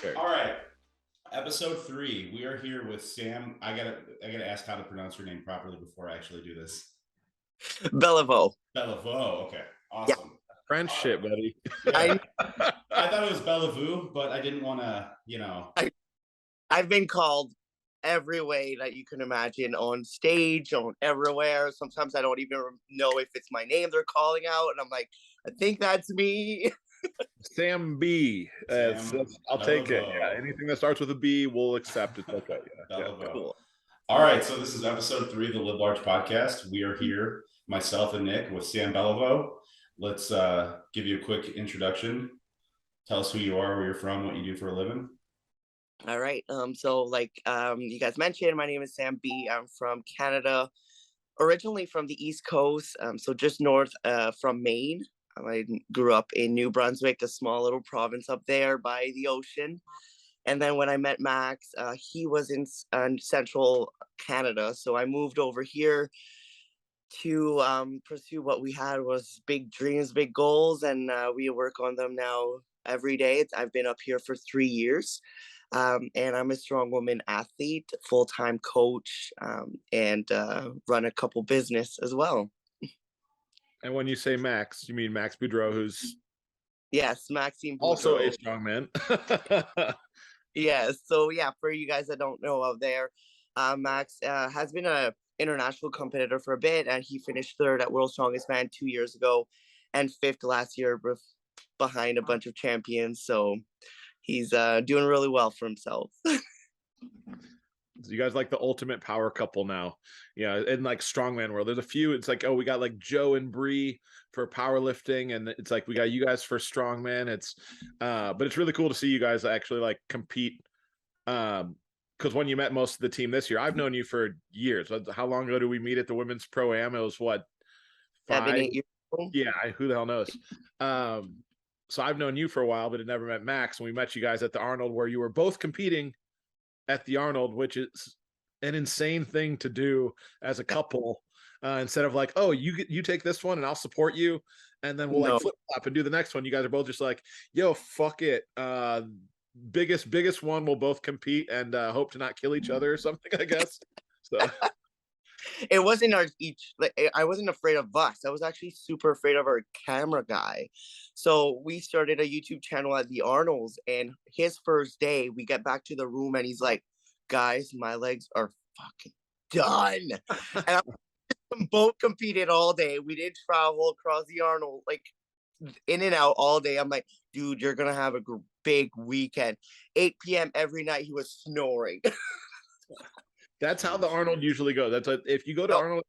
Okay. All right. Episode 3. We are here with Sam. I gotta ask how to pronounce your name properly before I actually do this. Belliveau. Belliveau. Okay. Yeah. Awesome. French shit, buddy. Yeah. I thought it was Belliveau, but I didn't want to, I've been called every way that you can imagine, on stage, on everywhere. Sometimes I don't even know if it's my name they're calling out, and I'm like, I think that's me. Sam B. I'll take it. Belliveau. Yeah, anything that starts with a B, we'll accept it. Okay. Yeah. Belliveau. Cool. All right. So this is episode 3 of the Live Large podcast. We are here, myself and Nick, with Sam Belliveau. Let's give you a quick introduction. Tell us who you are, where you're from, what you do for a living. All right. So like you guys mentioned, my name is Sam B. I'm from Canada, originally from the East Coast, so just north from Maine. I grew up in New Brunswick, a small little province up there by the ocean. And then when I met Max, he was in central Canada, so I moved over here to pursue what we had was big dreams, big goals, and we work on them now every day. I've been up here for 3 years. And I'm a strongwoman athlete, full-time coach, and run a couple business as well. And when you say Max, you mean Max Boudreault, who's Yes, Maxime Boudreault. also a strongman. Yes. So yeah, for you guys that don't know out there, Max has been a international competitor for a bit, and he finished 3rd at World's Strongest Man 2 years ago, and 5th last year behind a bunch of champions. So he's doing really well for himself. You guys like the ultimate power couple now. Yeah, in like strongman world, there's a few. It's like, oh, we got like Joe and Bree for powerlifting, and it's like we got you guys for strongman. It's but it's really cool to see you guys actually like compete. Because when you met most of the team this year, I've known you for years. How long ago did we meet at the women's pro-am? It was what, 5? 7, 8 years ago? Yeah, who the hell knows? So I've known you for a while, but had never met Max. And we met you guys at the Arnold, where you were both competing at the Arnold, which is an insane thing to do as a couple. Instead of like, oh, you take this one and I'll support you, and then we'll like flip flop and do the next one. You guys are both just like, yo, fuck it. Biggest one, we'll both compete and hope to not kill each other or something, I guess. So it wasn't I wasn't afraid of us. I was actually super afraid of our camera guy. So we started a YouTube channel at the Arnolds, and his first day we get back to the room and he's like, guys, my legs are fucking done. And we both competed all day. We did travel across the Arnold, like in and out all day. I'm like, dude, you're gonna have a big weekend. 8 p.m. every night he was snoring. that's how the Arnold usually goes. That's if you go to Arnold,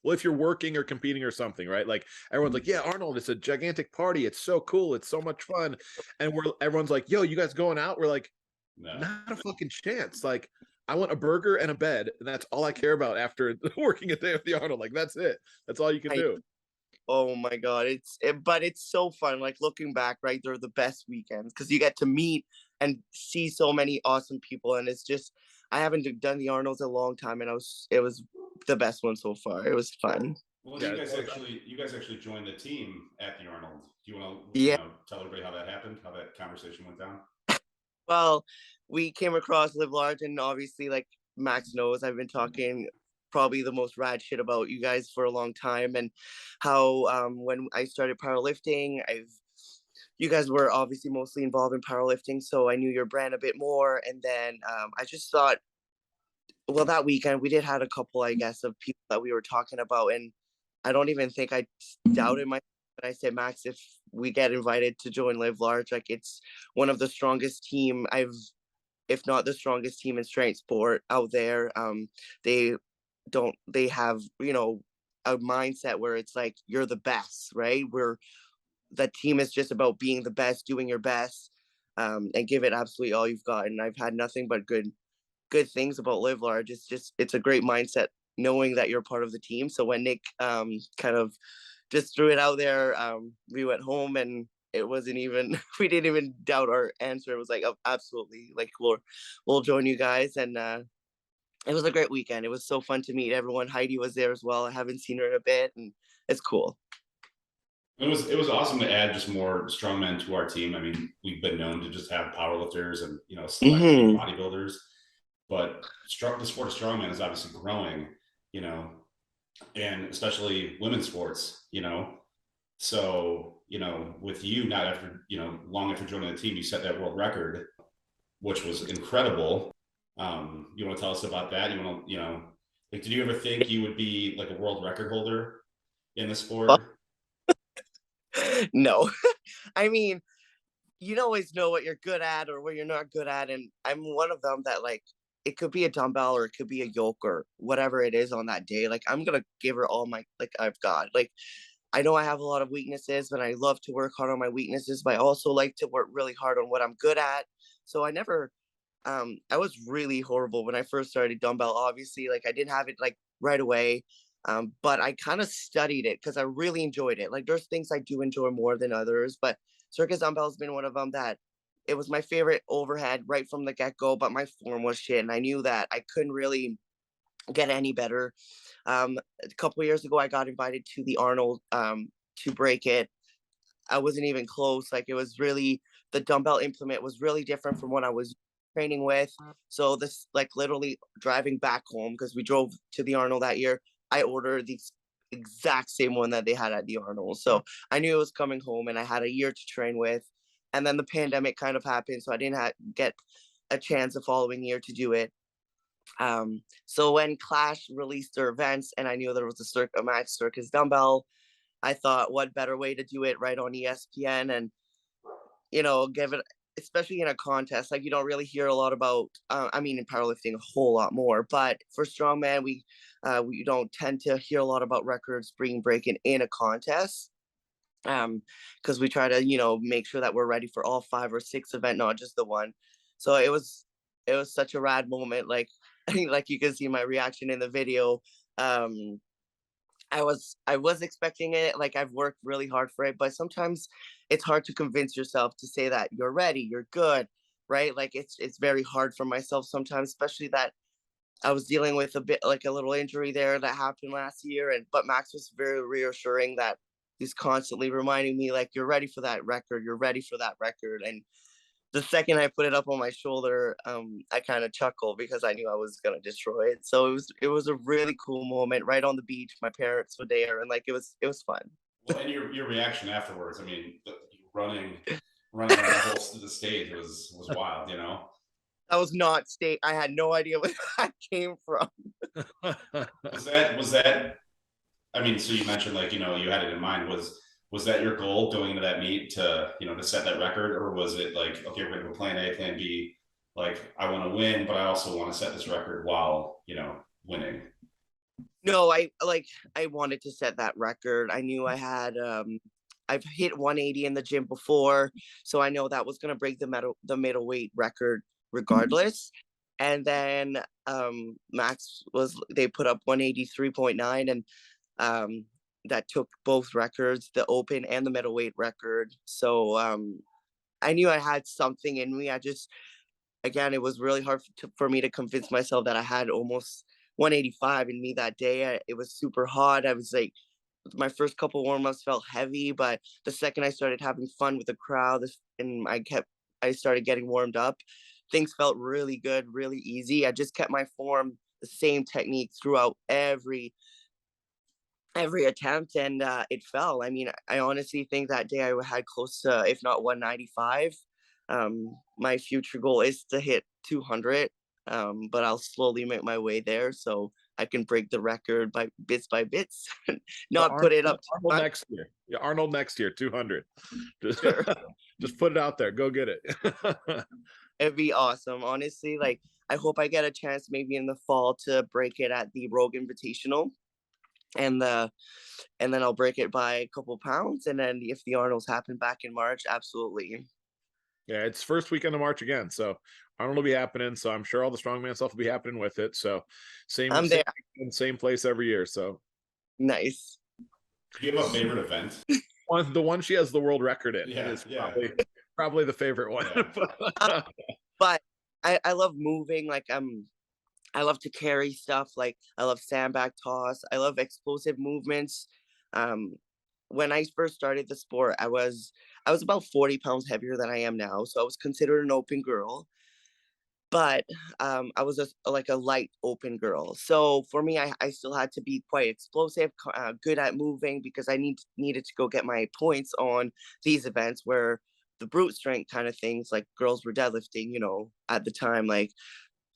well, if you're working or competing or something, right? Like everyone's like, yeah, Arnold, it's a gigantic party. It's so cool. It's so much fun. And everyone's like, yo, you guys going out? We're like, no. Not a fucking chance. Like, I want a burger and a bed, and that's all I care about after working a day at the Arnold. Like, that's it. That's all you can do. Oh my God. But it's so fun. Like looking back, right? They're the best weekends because you get to meet and see so many awesome people. And it's just, I haven't done the Arnolds in a long time, and it was the best one so far. It was fun. Well, yeah, you guys actually joined the team at the Arnold. Do you want to tell everybody how that happened, how that conversation went down? Well, we came across Live Large, and obviously, like Max knows, I've been talking probably the most rad shit about you guys for a long time, and how when I started powerlifting, you guys were obviously mostly involved in powerlifting, so I knew your brand a bit more. And then I just thought, well, that weekend we did had a couple, I guess, of people that we were talking about, and I don't even think I doubted myself when I said, Max, if we get invited to join Live Large, like it's one of the strongest team if not the strongest team in strength sport out there. They have, a mindset where it's like, you're the best, right? That team is just about being the best, doing your best, and give it absolutely all you've got. And I've had nothing but good things about Live Large. It's a great mindset knowing that you're part of the team. So when Nick kind of just threw it out there, we went home, and it wasn't even, we didn't even doubt our answer. It was like, oh, absolutely, like we'll join you guys. And it was a great weekend. It was so fun to meet everyone. Heidi was there as well. I haven't seen her in a bit, and it's cool. It was awesome to add just more strongmen to our team. I mean, we've been known to just have powerlifters and select Hmm. bodybuilders, but the sport of strongman is obviously growing, you know, and especially women's sports, So, with you not after, long after joining the team, you set that world record, which was incredible. You want to tell us about that? You want to, like, did you ever think you would be like a world record holder in the sport? No. I mean, you always know what you're good at or what you're not good at. And I'm one of them that, like, it could be a dumbbell or it could be a yoke or whatever it is on that day. Like, I'm going to give her all my, like, I've got. Like, I know I have a lot of weaknesses, but I love to work hard on my weaknesses, but I also like to work really hard on what I'm good at. So I was really horrible when I first started dumbbell. Obviously, like, I didn't have it like right away. But I kind of studied it because I really enjoyed it. Like, there's things I do enjoy more than others, but circus dumbbell has been one of them that it was my favorite overhead right from the get-go, but my form was shit. And I knew that I couldn't really get any better. A couple of years ago, I got invited to the Arnold to break it. I wasn't even close. Like, it was really, the dumbbell implement was really different from what I was training with. So this, like, literally driving back home, because we drove to the Arnold that year, I ordered the exact same one that they had at the Arnold. So I knew it was coming home, and I had a year to train with. And then the pandemic kind of happened, so I didn't get a chance the following year to do it. So when Clash released their events, and I knew there was a match circus dumbbell, I thought, what better way to do it right on ESPN and, give it, especially in a contest. Like, you don't really hear a lot about, I mean, in powerlifting, a whole lot more, but for strongman, we don't tend to hear a lot about records being breaking in a contest. Because we try to, make sure that we're ready for all 5 or 6 event, not just the one. So it was such a rad moment. Like, like you can see my reaction in the video. Um, I was expecting it. Like, I've worked really hard for it, but sometimes it's hard to convince yourself to say that you're ready, you're good, right? Like, it's very hard for myself sometimes, especially that I was dealing with a bit like a little injury there that happened last year, and but Max was very reassuring that he's constantly reminding me, like, you're ready for that record, you're ready for that record. And the second I put it up on my shoulder, I kind of chuckled because I knew I was gonna destroy it. So it was a really cool moment right on the beach. My parents were there, and, like, it was fun. Well, and your reaction afterwards, I mean, running around the stage was wild, That was not state. I had no idea where that came from. Was that I mean, so you mentioned, like, you had it in mind. Was that your goal going into that meet to set that record, or was it like, okay, we're gonna go plan A, plan B, like, I want to win, but I also want to set this record while, winning? No, I wanted to set that record. I knew I've hit 180 in the gym before, so I know that was gonna break the middleweight record regardless. And then Max they put up 183.9, and that took both records, the open and the middleweight record. So I knew I had something in me. I just, again, it was really hard for me to convince myself that I had almost 185 in me that day. It was super hot. I was like, my first couple warm-ups felt heavy, but the second I started having fun with the crowd, and I started getting warmed up, things felt really good, really easy. I just kept my form, the same technique throughout every attempt, and it fell. I mean, I honestly think that day I had close to, if not 195. My future goal is to hit 200, but I'll slowly make my way there so I can break the record by bits, not put it up Arnold next year. Yeah, Arnold next year, 200. Just, sure. just put it out there. Go get it. It'd be awesome, honestly. Like, I hope I get a chance maybe in the fall to break it at the Rogue Invitational, and then I'll break it by a couple pounds. And then if the Arnolds happen back in March, absolutely. Yeah, it's first weekend of March again, so Arnold will be happening. So I'm sure all the strongman stuff will be happening with it. So I'm there. same place every year. So Nice. Do you have a favorite event? the one she has the world record in is Yeah. probably the favorite one. Yeah. But I love moving. Like, I love to carry stuff. Like, I love sandbag toss. I love explosive movements. when I first started the sport, I was about 40 pounds heavier than I am now. So I was considered an open girl, but I was just like a light open girl. So for me, I still had to be quite explosive, good at moving, because I needed to go get my points on these events where the brute strength kind of things, like girls were deadlifting, at the time, like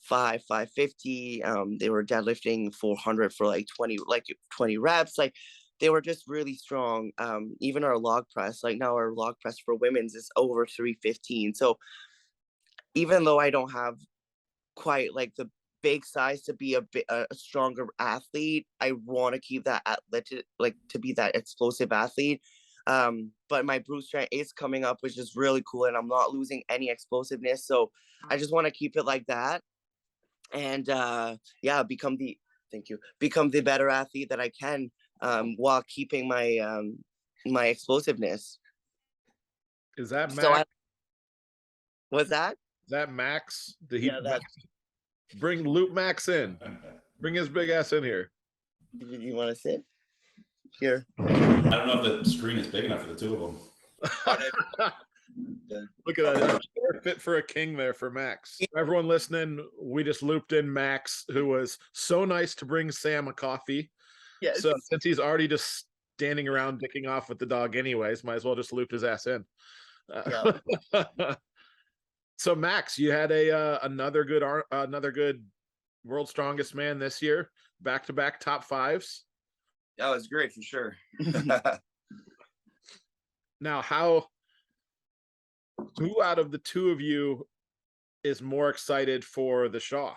550. They were deadlifting 400 for like 20 reps. Like they were just really strong. Even our log press, like now our log press for women's is over 315. So even though I don't have quite like the big size to be a stronger athlete, I want to keep that athletic, like to be that explosive athlete. But my brute strength is coming up, which is really cool, and I'm not losing any explosiveness. So I just want to keep it like that, and become the better athlete that I can, while keeping my explosiveness. Is that Max? So what's that? Is that Max? That's. Bring Loop Max in. Bring his big ass in here. You want to sit here? I don't know if the screen is big enough for the two of them. Look at that. Fit for a king there for Max. For everyone listening, we just looped in Max, who was so nice to bring Sam a coffee. Yes. So since he's already just standing around dicking off with the dog anyways, might as well just loop his ass in. So Max, you had another good World's Strongest Man this year, back-to-back top fives. That was great for sure. Now, who out of the two of you is more excited for the Shaw?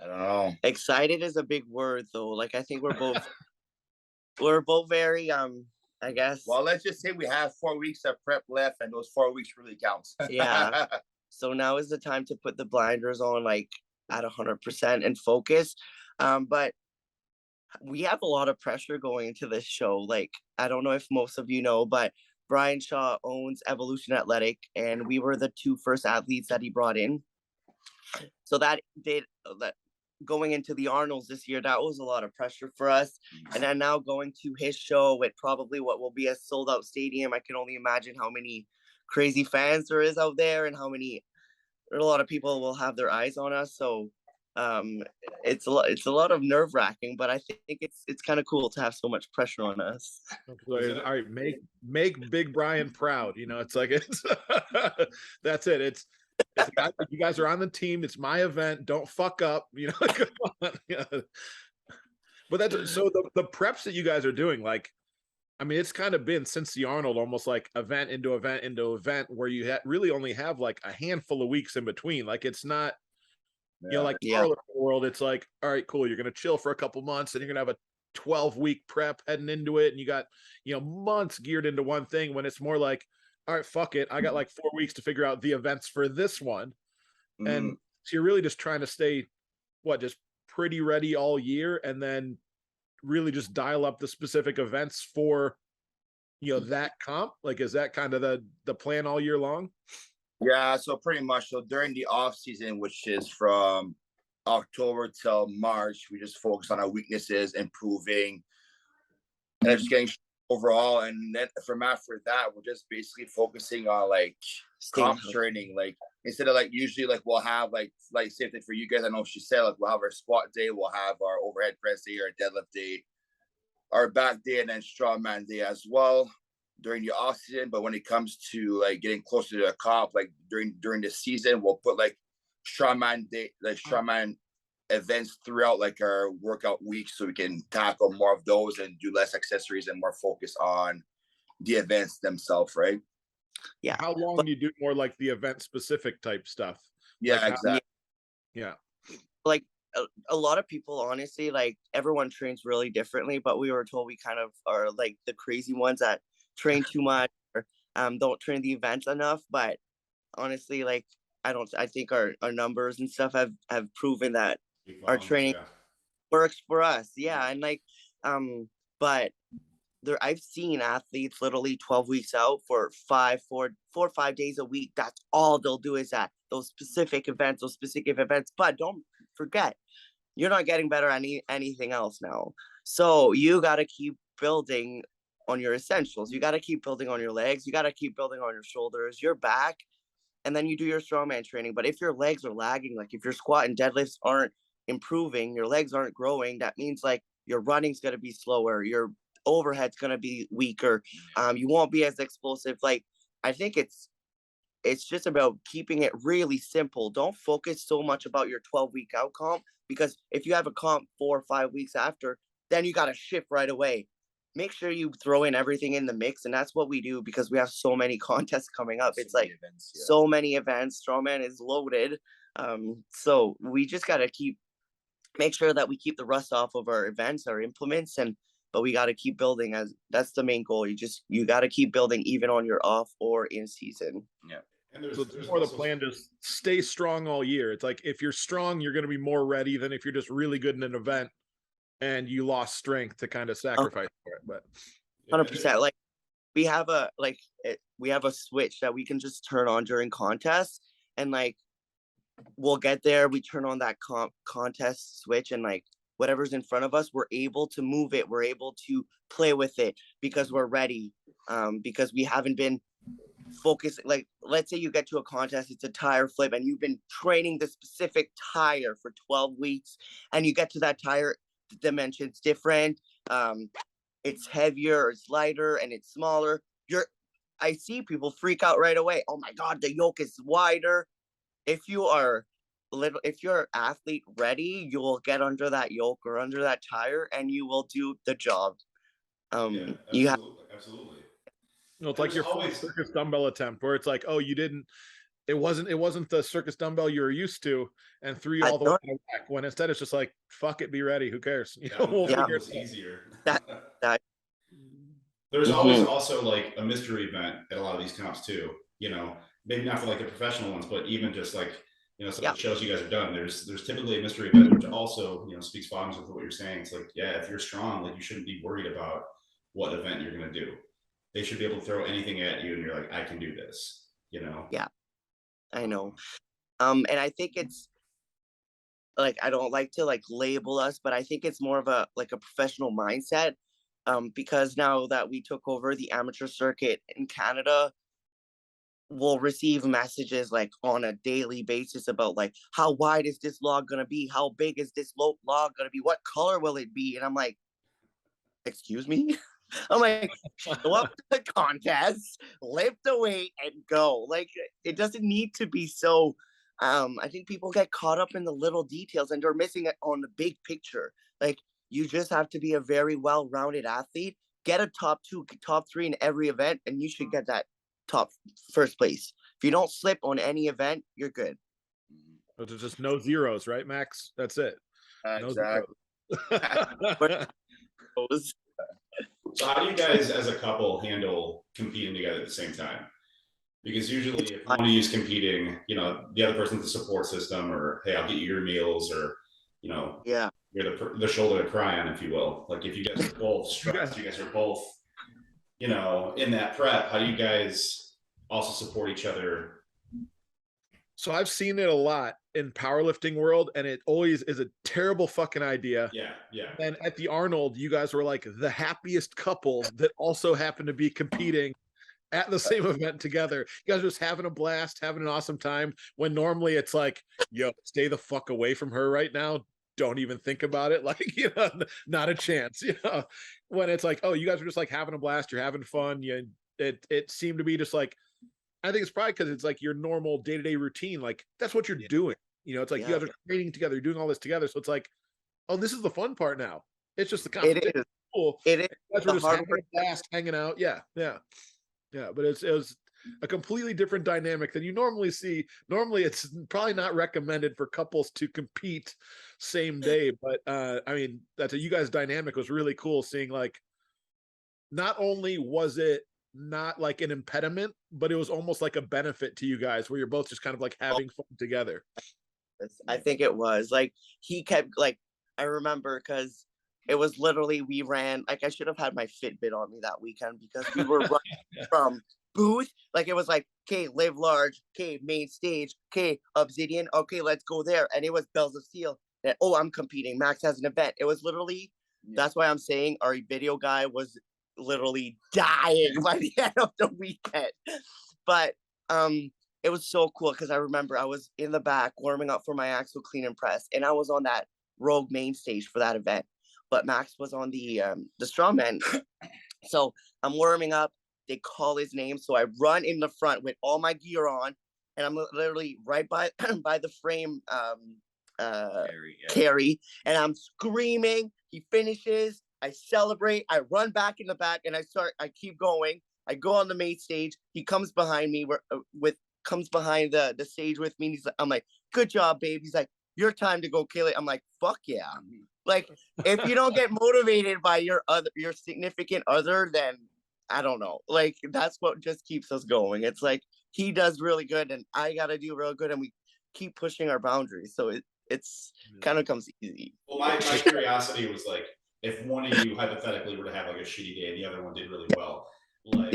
I don't know. Excited is a big word, though. Like I think we're both very I guess. Well, let's just say we have 4 weeks of prep left, and those 4 weeks really counts. Yeah. So now is the time to put the blinders on, like at 100% and focus. But we have a lot of pressure going into this show. Like, I don't know if most of you know, but Brian Shaw owns Evolution Athletic, and we were the two first athletes that he brought in. So that going into the Arnolds this year, that was a lot of pressure for us. And then now going to his show with probably what will be a sold out stadium, I can only imagine how many crazy fans there is out there, and a lot of people will have their eyes on us. So it's a lot of nerve wracking, but I think it's kind of cool to have so much pressure on us. All right, make Big Brian proud. It's like that's it. It's you guys are on the team. It's my event. Don't fuck up. Come on. But that's so the preps that you guys are doing. Like, I mean, it's kind of been since the Arnold, almost like event into event into event, where you really only have like a handful of weeks in between. Like, it's not. Like the world, it's like, all right, cool. You're gonna chill for a couple months, and you're gonna have a 12-week prep heading into it, and you got months geared into one thing. When it's more like, all right, fuck it, I got like 4 weeks to figure out the events for this one, and so you're really just trying to stay, just pretty ready all year, and then really just dial up the specific events for that comp. Like, is that kind of the plan all year long? Yeah, so pretty much. So during the off season, which is from October till March, we just focus on our weaknesses, improving, and just getting overall. And then from after that, we're just basically focusing on like comp training. Like instead of like usually like we'll have like same thing for you guys. I know she said like we'll have our squat day, we'll have our overhead press day, our deadlift day, our back day, and then strongman day as well during the off season. But when it comes to like getting closer to a comp, like during the season, we'll put like strongman day, like strongman events throughout like our workout weeks, so we can tackle more of those and do less accessories and more focus on the events themselves, right? Yeah. How long do you do more like the event specific type stuff? Yeah, like exactly. Yeah. Like a lot of people, honestly, like everyone trains really differently, but we were told we kind of are like the crazy ones that train too much or don't train the events enough. But honestly, like I think our numbers and stuff have proven that our training works for us. Yeah. And like but I've seen athletes literally 12 weeks out for 4 or 5 days a week. That's all they'll do is at those specific events. But don't forget, you're not getting better at anything else now. So you got to keep building on your essentials. You got to keep building on your legs. You got to keep building on your shoulders, your back, and then you do your strongman training. But if your legs are lagging, like if your squat and deadlifts aren't improving, your legs aren't growing, that means like your running's going to be slower, your overhead's going to be weaker, you won't be as explosive. Like, I think it's just about keeping it really simple. Don't focus so much about your 12-week out comp, because if you have a comp 4 or 5 weeks after, then you got to shift right away. Make sure you throw in everything in the mix, and that's what we do because we have so many contests coming up. It's like events, so many events. Strongman is loaded, so we just got to make sure that we keep the rust off of our events, our implements, but we got to keep building. As that's the main goal. You got to keep building even on your off or in season. Yeah. And there's more the plan, just stay strong all year. It's like if you're strong, you're going to be more ready than if you're just really good in an event and you lost strength to kind of sacrifice for it. But 100%. Like we have a switch that we can just turn on during contests, and like we'll get there, we turn on that contest switch, and like whatever's in front of us, we're able to move it, we're able to play with it because we're ready, because we haven't been focused. Like, let's say you get to a contest, it's a tire flip, and you've been training the specific tire for 12 weeks, and you get to that tire, the dimension's different, it's heavier, it's lighter, and it's smaller. I see people freak out right away. Oh my God, the yoke is wider. If you're athlete ready, you will get under that yoke or under that tire, and you will do the job. Absolutely. You know, it's like your circus dumbbell attempt where it's like, oh, it wasn't the circus dumbbell you were used to, and threw you all the way back. When instead it's just like, fuck it, be ready. Who cares? You know, we'll figure it out. Easier. There's always also like a mystery event at a lot of these comps too. You know, maybe not for like the professional ones, but even just like, you know, some of the shows you guys have done, there's typically a mystery event, which also, you know, speaks volumes with what you're saying. It's like, yeah, if you're strong, like you shouldn't be worried about what event you're going to do. They should be able to throw anything at you and you're like, I can do this, you know? Yeah, I know. And I think it's like, I don't like to like label us, but I think it's more of a professional mindset. Because now that we took over the amateur circuit in Canada, we'll receive messages like on a daily basis about like, how wide is this log going to be? How big is this log going to be? What color will it be? And I'm like, excuse me? I'm like, show up to the contest, lift the weight, and go. Like, it doesn't need to be so. I think people get caught up in the little details and they're missing it on the big picture. Like, you just have to be a very well-rounded athlete, get a top 2, top 3 in every event, and you should get that first place. If you don't slip on any event, you're good. So there's just no zeros, right, Max? That's it. Exactly. So how do you guys as a couple handle competing together at the same time? Because usually if one of you is competing, you know, the other person's the support system, or hey, I'll get you your meals, or, you know, yeah, you're the shoulder to cry on, if you will. Like if you guys are both stressed, you guys are both, you know, in that prep, how do you guys also support each other? So I've seen it a lot in powerlifting world, and it always is a terrible fucking idea. Yeah. And at the Arnold, you guys were like the happiest couple that also happened to be competing at the same event together. You guys are just having a blast, having an awesome time, when normally it's like, yo, stay the fuck away from her right now. Don't even think about it. Like, you know, not a chance, you know, when it's like, oh, you guys are just like having a blast. You're having fun. It seemed to be just like, I think it's probably because it's like your normal day-to-day routine. Like that's what you're doing. You know, it's like you guys are training together, you're doing all this together. So it's like, oh, this is the fun part now. It's just the competition. It is. Cool. It is. You guys were just having a blast, hanging out. Yeah. But it was a completely different dynamic than you normally see. Normally, it's probably not recommended for couples to compete same day. But I mean, you guys' dynamic was really cool. Seeing like, not only was it not like an impediment, but it was almost like a benefit to you guys, where you're both just kind of like having fun together. I think it was like, he kept like, I remember because it was literally, we ran, like I should have had my Fitbit on me that weekend, because we were running from booth, like it was like, okay, live large, okay, main stage, okay, Obsidian, okay, let's go there. And it was Bells of Steel that, oh, I'm competing, Max has an event. It was literally That's why I'm saying our video guy was literally dying by the end of the weekend. But it was so cool because I remember I was in the back warming up for my axle clean and press, and I was on that rogue main stage for that event. But Max was on the strongman. So I'm warming up. They call his name, so I run in the front with all my gear on, and I'm literally right by by the frame carry, and I'm screaming. He finishes. I celebrate. I run back in the back, and I keep going. I go on the main stage. He comes behind me comes behind the stage with me. And I'm like, good job, babe. He's like, your time to go kill it. I'm like, fuck yeah. Like, if you don't get motivated by your significant other, then I don't know. Like, that's what just keeps us going. It's like, he does really good and I got to do real good. And we keep pushing our boundaries. So it's kind of comes easy. Well, my curiosity was like, if one of you hypothetically were to have like a shitty day and the other one did really well, like,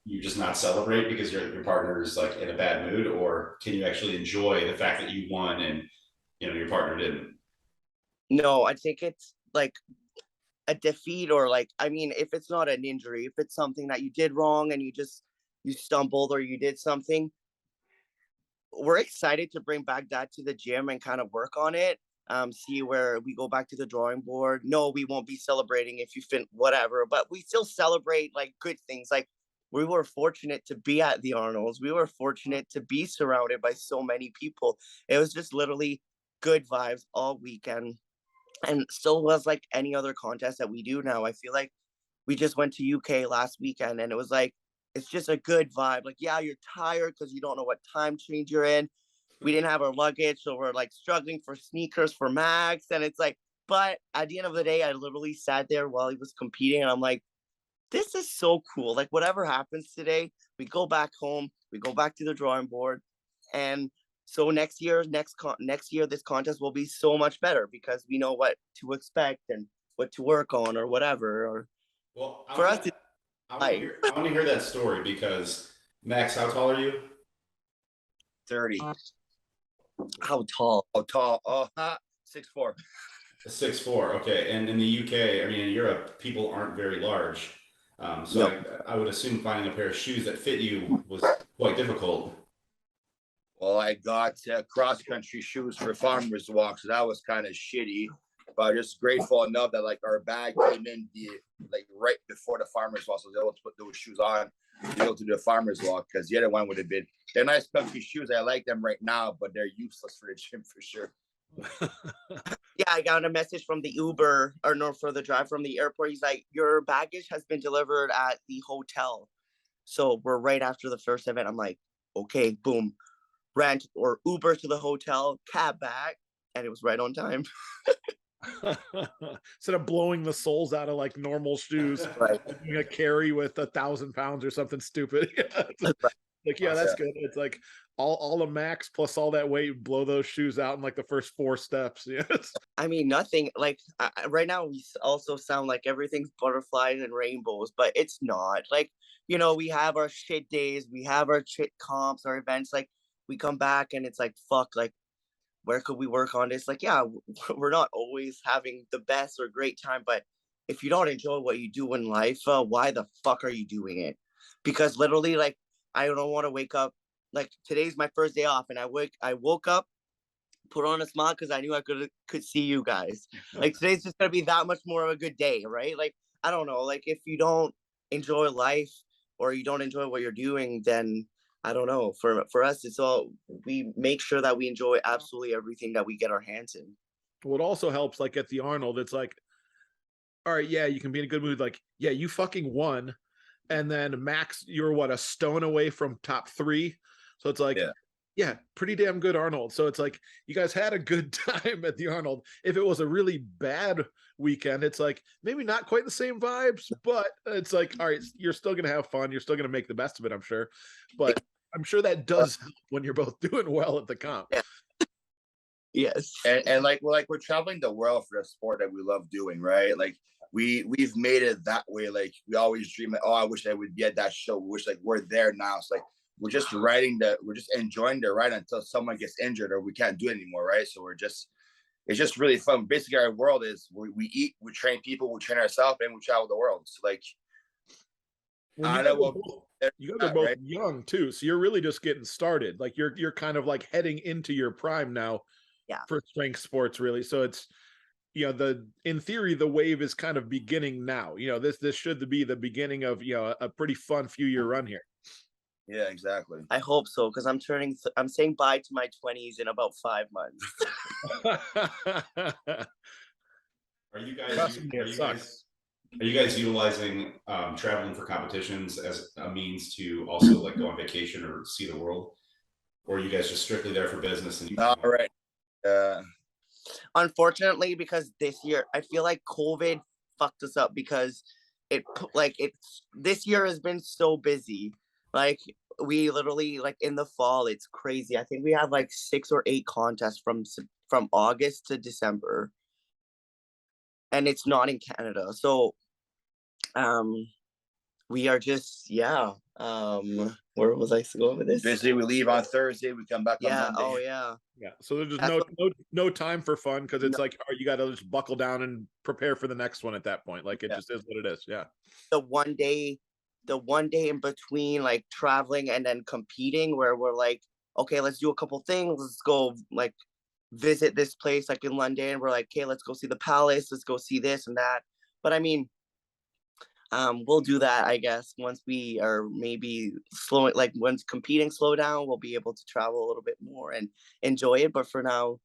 you just not celebrate because your partner is like in a bad mood, or can you actually enjoy the fact that you won and your partner didn't? No, I think it's like a defeat, or like, I mean, if it's not an injury, if it's something that you did wrong and you stumbled or you did something, we're excited to bring back that to the gym and kind of work on it. See where we go back to the drawing board. No, we won't be celebrating if you fin whatever, but we still celebrate like good things. Like, we were fortunate to be at the Arnolds. We were fortunate to be surrounded by so many people. It was just literally good vibes all weekend. And still was like any other contest that we do now. I feel like we just went to UK last weekend and it was like, it's just a good vibe. Like, yeah, you're tired because you don't know what time change you're in. We didn't have our luggage, so we're like struggling for sneakers for Max. And it's like, but at the end of the day, I literally sat there while he was competing and I'm like, this is so cool. Like, whatever happens today, we go back home, we go back to the drawing board. And so next year, this contest will be so much better because we know what to expect and what to work on or whatever. Or well, for us, I want to hear that story because Max, how tall are you? 30. How tall? Oh, tall. Oh, 6'4". 6'4". Okay, and in the UK, I mean, in Europe, people aren't very large. So I would assume finding a pair of shoes that fit you was quite difficult. Well, I got cross-country shoes for farmer's walk, so that was kind of shitty. But just grateful enough that like our bag came in right before the farmer's walk, so I was able to put those shoes on to be able to do the farmer's walk. Because the other one would have been, they're nice comfy shoes. I like them right now, but they're useless for the gym for sure. Yeah, I got a message from the Uber or no, for the drive from the airport. He's like, your baggage has been delivered at the hotel. So we're right after the first event. I'm like, okay, boom. Rent or Uber to the hotel, cab back, and it was right on time. Instead of blowing the soles out of like normal shoes, Right. doing a carry with 1,000 pounds or something stupid. Like, yeah, that's good. It's like all the Max plus all that weight, blow those shoes out in like the first 4 steps. Yes. I mean, nothing like right now we also sound like everything's butterflies and rainbows, but it's not. Like, we have our shit days, we have our shit comps, our events. Like, we come back and it's like, fuck, like, where could we work on this? Like, yeah, we're not always having the best or great time, but if you don't enjoy what you do in life, why the fuck are you doing it? Because literally, like, I don't want to wake up. Like, today's my first day off, and I woke up, put on a smile because I knew I could see you guys. Like, today's just gonna be that much more of a good day, right? Like, I don't know. Like, if you don't enjoy life or you don't enjoy what you're doing, then I don't know. For us, it's all, we make sure that we enjoy absolutely everything that we get our hands in. What also helps, like at the Arnold, it's like, all right, yeah, you can be in a good mood. Like, yeah, you fucking won. And then Max, you're what, a stone away from top 3. So it's like, yeah, pretty damn good Arnold. So it's like, you guys had a good time at the Arnold. If it was a really bad weekend, it's like, maybe not quite the same vibes, but it's like, all right, you're still going to have fun. You're still going to make the best of it, I'm sure. But I'm sure that does help when you're both doing well at the comp. Yeah. Yes. And like we're traveling the world for a sport that we love doing, right? Like we've made it that way. Like, we always dream, oh, I wish I would be at that show. We wish like we're there now. It's like we're just enjoying the ride until someone gets injured or we can't do it anymore, right? So we're just it's just really fun. Basically, our world is we eat, we train people, we train ourselves, and we travel the world. So like, Well, I you know guys, what you guys are both young too, so you're really just getting started. Like you're kind of like heading into your prime now. Yeah. For strength sports, really. So it's, you know, in theory, the wave is kind of beginning now. You know, this should be the beginning of, you know, a pretty fun few year run here. Yeah, exactly. I hope so, because I'm saying bye to my 20s in about 5 months. Are you guys utilizing traveling for competitions as a means to also like go on vacation or see the world, or are you guys just strictly there for business? And All right. Unfortunately, because this year I feel like COVID fucked us up, because this year has been so busy. Like we literally, like in the fall, it's crazy. I think we had like 6 or 8 contests from August to December, and it's not in Canada. So we are just, where was I going with this? Basically, we leave on Thursday, we come back on Monday. Oh yeah. Yeah. So there's just no time for fun, because it's like, you got to just buckle down and prepare for the next one at that point. Like it just is what it is. Yeah. The one day in between, like traveling and then competing, where we're like, okay, let's do a couple things. Let's go like visit this place like in London. We're like, okay, let's go see the palace. Let's go see this and that. But I mean, we'll do that, I guess, once we are maybe slowing, like once competing slow down, we'll be able to travel a little bit more and enjoy it. But for now,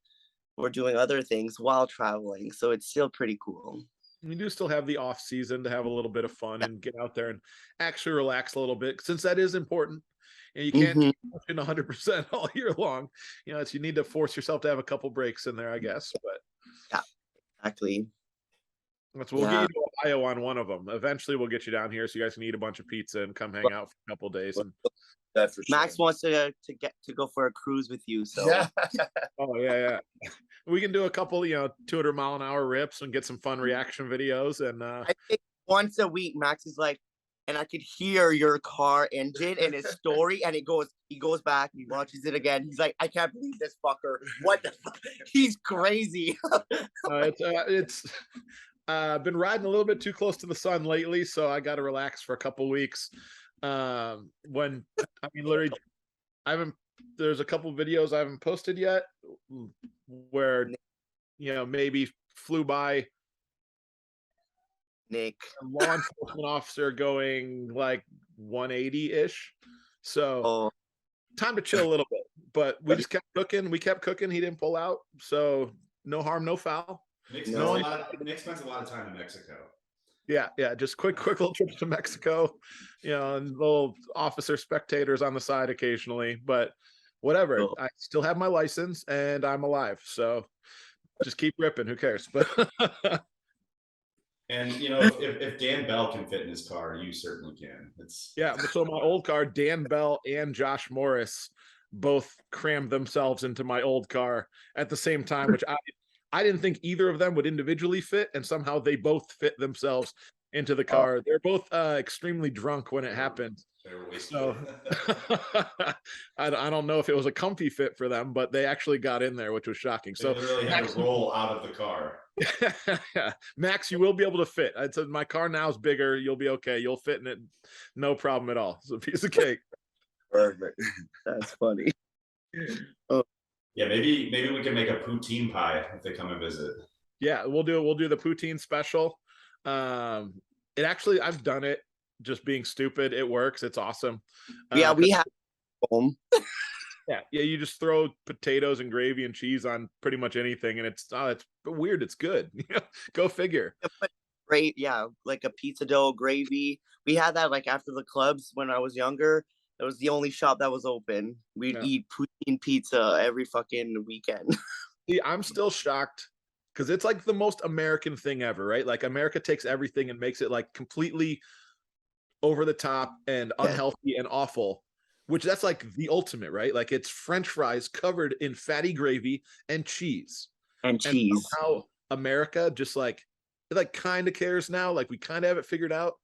we're doing other things while traveling, so it's still pretty cool. You do still have the off season to have a little bit of fun and get out there and actually relax a little bit, since that is important. And you can't keep pushing 100% all year long. You know, you need to force yourself to have a couple breaks in there, I guess. But yeah, exactly. We'll get you to Ohio on one of them. Eventually, we'll get you down here so you guys can eat a bunch of pizza and come hang out for a couple of days. And that's for sure. Max wants to go for a cruise with you. So oh yeah, we can do a couple, 200-mile-an-hour rips and get some fun reaction videos. And I think once a week, Max is like, and I could hear your car engine in his story, and he goes back, he watches it again. He's like, I can't believe this fucker. What the fuck? He's crazy. It's been riding a little bit too close to the sun lately, so I got to relax for a couple weeks. Literally, there's a couple videos I haven't posted yet where, maybe flew by Nick, a law enforcement officer going like 180-ish. So time to chill a little bit, but we just kept cooking. We kept cooking. He didn't pull out. So no harm, no foul. Nick spends a lot of time in Mexico. Yeah. Just quick little trips to Mexico, and little officer spectators on the side occasionally, but whatever. I still have my license and I'm alive. So just keep ripping. Who cares? But and if Dan Bell can fit in his car, you certainly can. So my old car, Dan Bell and Josh Morris both crammed themselves into my old car at the same time, which I didn't think either of them would individually fit, and somehow they both fit themselves into the car. They're both extremely drunk when it happened. So I don't know if it was a comfy fit for them, but they actually got in there, which was shocking. They literally had to roll out of the car. Max, you will be able to fit. I said my car now is bigger. You'll be okay. You'll fit in it, no problem at all. It's a piece of cake. Perfect. That's funny. Yeah, maybe we can make a poutine pie if they come and visit. Yeah, we'll do the poutine special. It actually, I've done it, just being stupid. It works. It's awesome. Yeah, we have home. Yeah, you just throw potatoes and gravy and cheese on pretty much anything, and it's weird. It's good. Go figure. Great, yeah, like a pizza dough, gravy. We had that like after the clubs when I was younger. It was the only shop that was open. We'd eat poutine pizza every fucking weekend. See, I'm still shocked because it's like the most American thing ever, right? Like America takes everything and makes it like completely over the top and unhealthy and awful, which that's like the ultimate, right? Like it's French fries covered in fatty gravy and cheese. And somehow America just like, it like kind of cares now. Like we kind of have it figured out,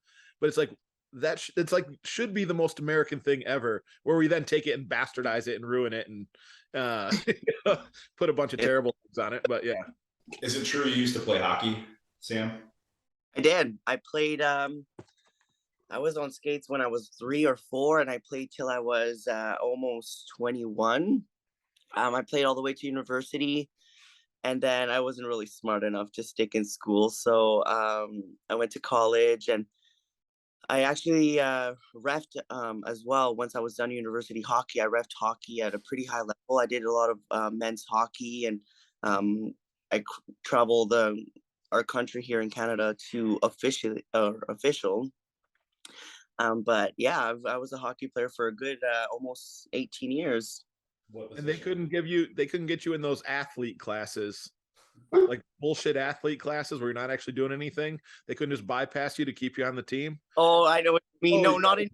but it's like, it's like should be the most American thing ever, where we then take it and bastardize it and ruin it and put a bunch of terrible things on it. But yeah, Is it true you used to play hockey, Sam? I did. I played. I was on skates when I was 3 or 4, and I played till I was almost 21. I played all the way to university, and then I wasn't really smart enough to stick in school, so I went to college, and I actually refed as well. Once I was done university hockey, I refed hockey at a pretty high level. I did a lot of men's hockey, and I traveled our country here in Canada to official. But yeah, I was a hockey player for a good almost 18 years. What And they position? couldn't get you in those athlete classes, like bullshit athlete classes where you're not actually doing anything. They couldn't just bypass you to keep you on the team. Oh, I know what you mean. Oh, No, not in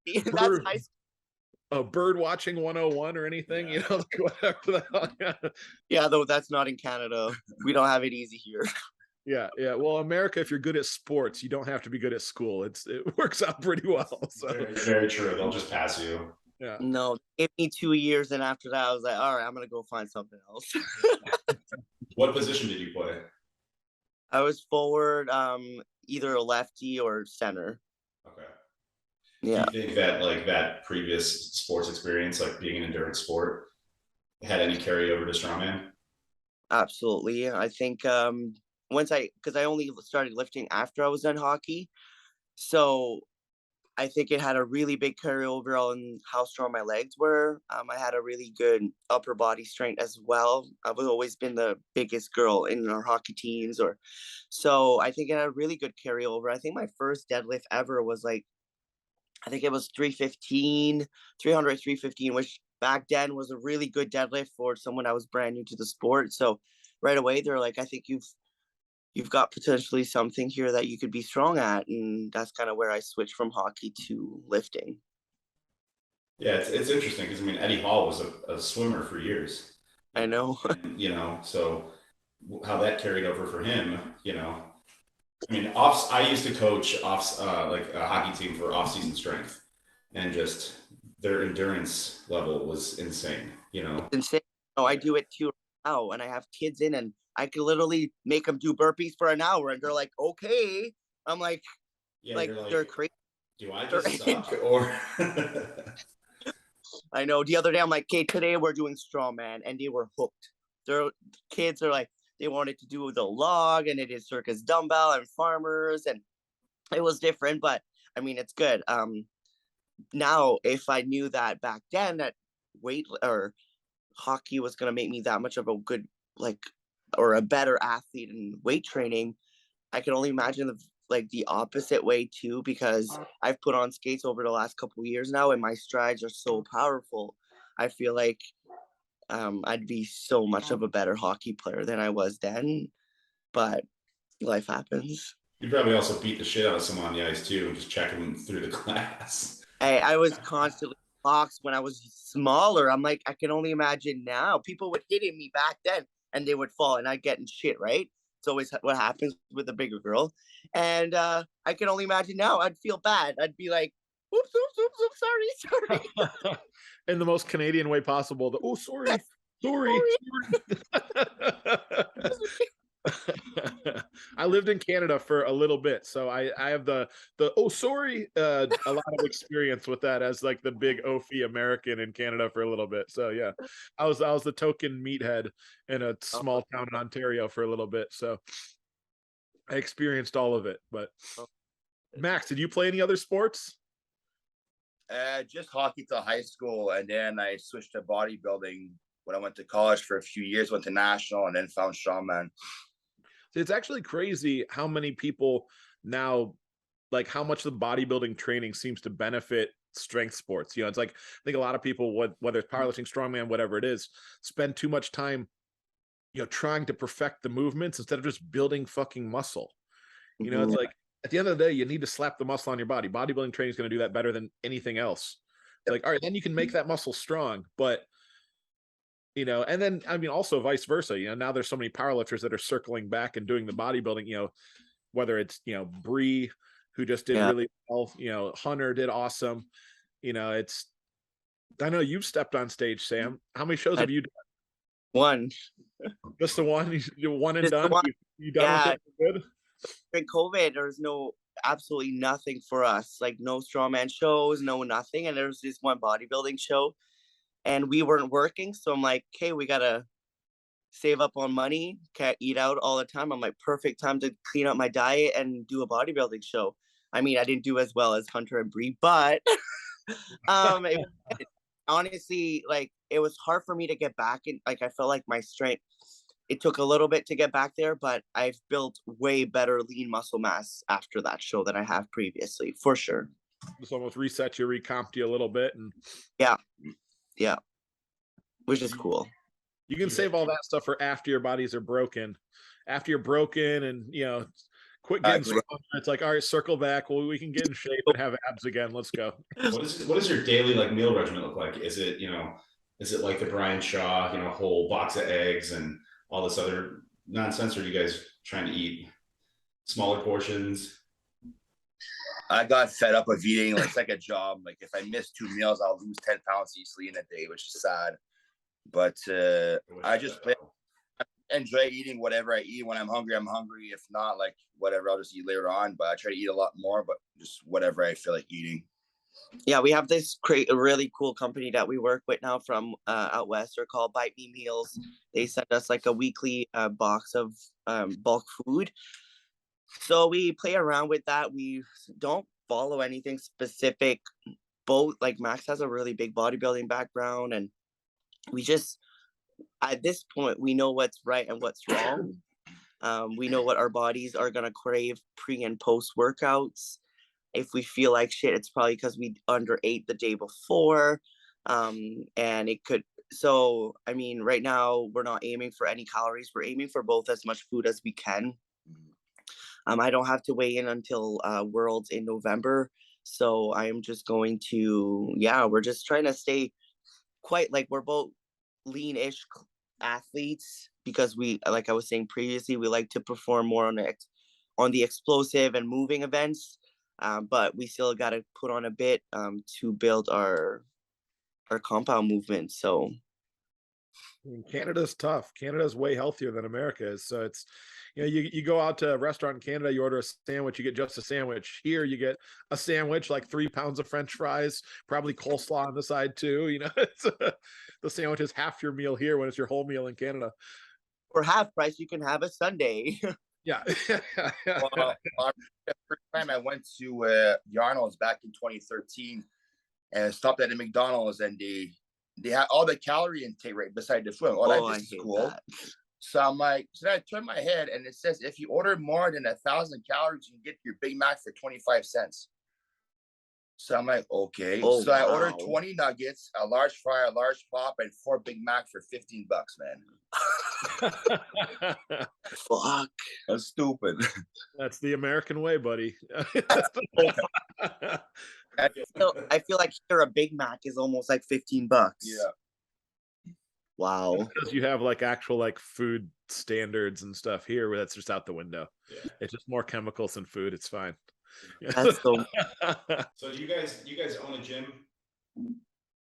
that's bird, high school. bird watching 101 or anything, Yeah. like whatever the hell. Yeah. Yeah, though that's not in Canada. We don't have it easy here. Yeah, yeah. Well, America, if you're good at sports, you don't have to be good at school. It works out pretty well. So Very, very true. They'll just pass you. yeah. No, give me 2 years, and after that, I was like, all right, I'm gonna go find something else. What position did you play? I was forward, either a lefty or center. Okay. Yeah, Do you think that like that previous sports experience, like being an endurance sport, had any carryover to strongman? absolutely. I think because I only started lifting after I was done hockey, so I think it had a really big carryover on how strong my legs were. I had a really good upper body strength as well. I've always been the biggest girl in our hockey teams, or so I think it had a really good carryover. I think my first deadlift ever was like, I think it was 315, 300, 315, which back then was a really good deadlift for someone that was brand new to the sport. So right away they're like, I think you've got potentially something here that you could be strong at, and that's kind of where I switched from hockey to lifting. Yeah, it's interesting because I mean Eddie Hall was a swimmer for years, I know. and so how that carried over for him, I mean, off. I used to coach off like a hockey team for off-season strength, and just their endurance level was insane. Insane. No, I do it too now, and I have kids in, and I could literally make them do burpees for an hour, and they're like, okay. I'm like Yeah, you're they're like, crazy. do I just suck or? I know. The other day, I'm like, okay, today we're doing strongman, and they were hooked. Their kids are like, they wanted to do the log, and it is circus dumbbell and farmers, and it was different, but I mean, it's good. Now, if I knew that back then that weight or hockey was gonna make me that much of a good, like, or a better athlete in weight training, I can only imagine the opposite way too, because I've put on skates over the last couple of years now, and my strides are so powerful. I feel like I'd be so much of a better hockey player than I was then, but life happens. You probably also beat the shit out of someone on the ice too, and just check them through the glass. I was constantly boxed when I was smaller. I'm like, I can only imagine now. People would hitting me back then, and they would fall, and I'd get in shit, right? It's always what happens with a bigger girl. And I can only imagine now. I'd feel bad. I'd be like, oops, oops, oops, oops, sorry. In the most Canadian way possible. Oh, sorry. Sorry. I lived in Canada for a little bit, so I have the oh sorry a lot of experience with that as like the big Ophi American in Canada for a little bit. So yeah, I was the token meathead in a small town in Ontario for a little bit, so I experienced all of it. But Max, did you play any other sports? Just hockey till high school, and then I switched to bodybuilding when I went to college for a few years. Went to national, and then found strongman. It's actually crazy how many people now, like how much the bodybuilding training seems to benefit strength sports. It's like, I think a lot of people, whether it's powerlifting, strongman, whatever it is, spend too much time, trying to perfect the movements instead of just building fucking muscle. It's like, at the end of the day, you need to slap the muscle on your body. Bodybuilding training is going to do that better than anything else. It's like, all right, then you can make that muscle strong, but and then I mean also vice versa. Now there's so many powerlifters that are circling back and doing the bodybuilding. Whether it's Bree, who just did really well. Hunter did awesome. It's. I know you've stepped on stage, Sam. How many shows have you done? One. Just the one. You one and Just the done. one. You done Yeah. with it? Good. During COVID, there was absolutely nothing for us. Like no strongman shows, no nothing. And there was this one bodybuilding show, and we weren't working. So I'm like, okay, we gotta save up on money. Can't eat out all the time. I'm like, perfect time to clean up my diet and do a bodybuilding show. I mean, I didn't do as well as Hunter and Bree, but honestly, like it was hard for me to get back in. Like I felt like my strength, it took a little bit to get back there, but I've built way better lean muscle mass after that show than I have previously, for sure. Just almost reset you, recomped you a little bit, and Yeah, which is cool. you can save all that stuff for after your bodies are broken. After you're broken, and quit getting strong. It's like, all right, circle back. Well, we can get in shape and have abs again. Let's go. What does your daily like meal regimen look like? Is it like the Brian Shaw, whole box of eggs and all this other nonsense, or are you guys trying to eat smaller portions? I got fed up of eating. Like, it's like a job. Like if I miss 2 meals, I'll lose 10 pounds easily in a day, which is sad. But I just enjoy eating whatever I eat. When I'm hungry, I'm hungry. If not, like whatever, I'll just eat later on. But I try to eat a lot more, but just whatever I feel like eating. Yeah, we have this a really cool company that we work with now from out west. They're called Bite Me Meals. They send us like a weekly box of bulk food. So we play around with that. We don't follow anything specific. Both, like Max has a really big bodybuilding background, and we just, at this point, we know what's right and what's wrong. We know what our bodies are going to crave pre and post workouts. If we feel like shit, it's probably because we underate the day before. And it could, so, I mean, right now we're not aiming for any calories. We're aiming for both as much food as we can. I don't have to weigh in until Worlds in November. So I'm just going to, we're just trying to stay quite, like, we're both lean-ish athletes because we, like I was saying previously, we like to perform more on the explosive and moving events. But we still got to put on a bit to build our compound movement. So Canada's tough. Canada's way healthier than America is. So it's, you go out to a restaurant in Canada, you order a sandwich, you get just a sandwich. Here you get a sandwich, like 3 pounds of French fries, probably coleslaw on the side too. It's, the sandwich is half your meal here when it's your whole meal in Canada. For half price, you can have a sundae. Yeah. Well, the first time I went to the Arnold's back in 2013 and stopped at a McDonald's, and they had all the calorie intake right beside the food. That is cool. That. So I'm like, so then I turned my head and it says if you order more than 1,000 calories, you can get your Big Mac for 25 cents. So I'm like, okay. So I ordered 20 nuggets, a large fry, a large pop, and 4 Big Mac for $15, man. Fuck. That's stupid. That's the American way, buddy. I feel like here a Big Mac is almost like $15. Yeah. Wow. Because you have like actual like food standards and stuff here, where that's just out the window. Yeah. It's just more chemicals than food. It's fine. That's so. So do you guys own a gym?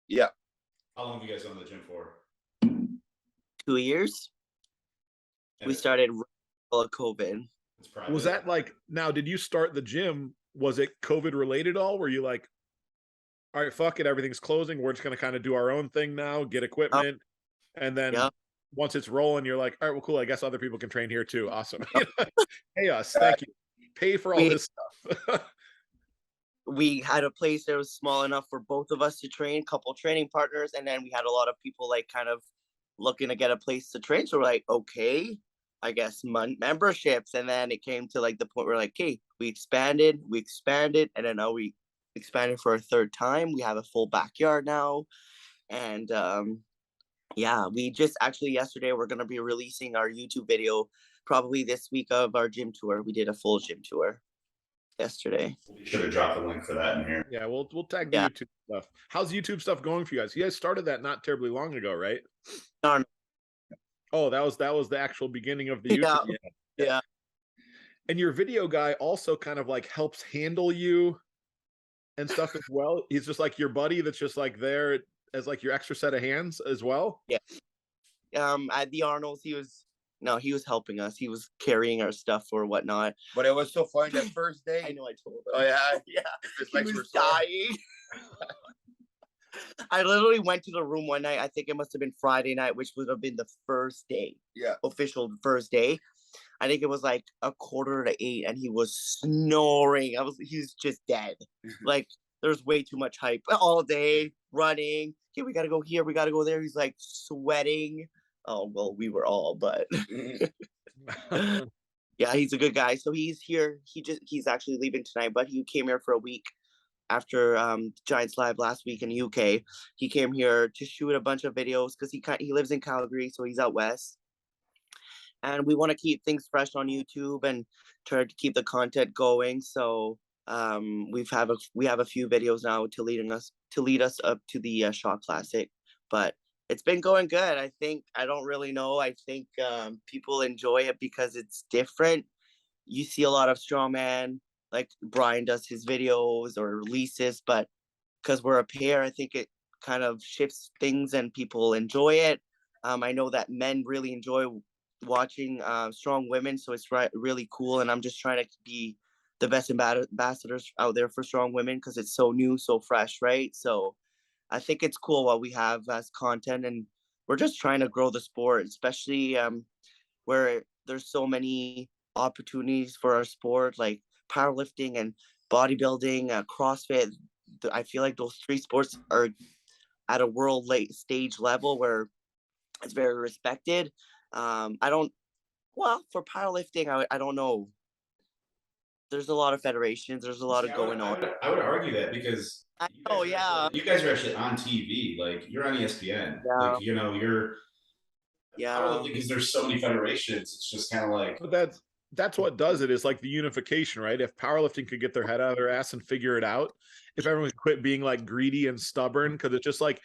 Yeah. How long have you guys owned the gym for? 2 years. And we started COVID. Was that like, now did you start the gym? Was it COVID related at all? Were you like, all right, fuck it, everything's closing, we're just going to kind of do our own thing now, get equipment, and then once it's rolling, you're like, all right, well, cool, I guess other people can train here too. Awesome. Pay us. Thank you. Pay for all this stuff. We had a place that was small enough for both of us to train, couple training partners, and then we had a lot of people like kind of looking to get a place to train. So we're like, okay, I guess memberships. And then it came to like the point where like, okay, we expanded, and then now we expanded for a third time. We have a full backyard now. And we just actually yesterday, we're going to be releasing our YouTube video probably this week of our gym tour. We did a full gym tour yesterday. We should have dropped the link for that in here. Yeah, we'll tag the YouTube stuff. How's YouTube stuff going for you guys? You guys started that not terribly long ago, right? No. Oh, that was the actual beginning of the YouTube. Yeah. And your video guy also kind of like helps handle you and stuff as well. He's just like your buddy that's just like there as like your extra set of hands as well. Yeah. at the Arnold's, he was helping us. He was carrying our stuff or whatnot. But it was so funny that first day. I know, I told him. Oh yeah, Yeah, his he legs was were sore. dying. I literally went to the room one night. I think it must have been Friday night, which would have been the first day, Yeah. official first day. I think it was like 7:45, and he was snoring. He was just dead. Like, there's way too much hype all day, running. Okay, we gotta go here, we gotta go there. He's like sweating. Oh well, we were all, but yeah, he's a good guy. So he's here. He's actually leaving tonight, but he came here for a week after Giants Live last week in the UK. He came here to shoot a bunch of videos because he lives in Calgary, so he's out west. And we want to keep things fresh on YouTube and try to keep the content going. So we have a few videos now to lead us up to the Shaw Classic, but it's been going good. I don't really know. I think people enjoy it because it's different. You see a lot of strongman, like Brian does his videos or releases, but because we're a pair, I think it kind of shifts things and people enjoy it. I know that men really enjoy watching strong women, so it's really cool, and I'm just trying to be the best ambassadors out there for strong women because it's so new, so fresh, right? So I think it's cool what we have as content, and we're just trying to grow the sport, especially where there's so many opportunities for our sport, like powerlifting and bodybuilding, CrossFit. I feel like those three sports are at a world stage level where it's very respected. For powerlifting, I don't know. There's a lot of federations. There's a lot of going on. I would argue that because you guys are actually on TV. Like, you're on ESPN. Yeah. Like, you're Yeah. because there's so many federations. It's just kind of like, But that's what does it, is like the unification, right? If powerlifting could get their head out of their ass and figure it out, if everyone could quit being like greedy and stubborn, because it's just like,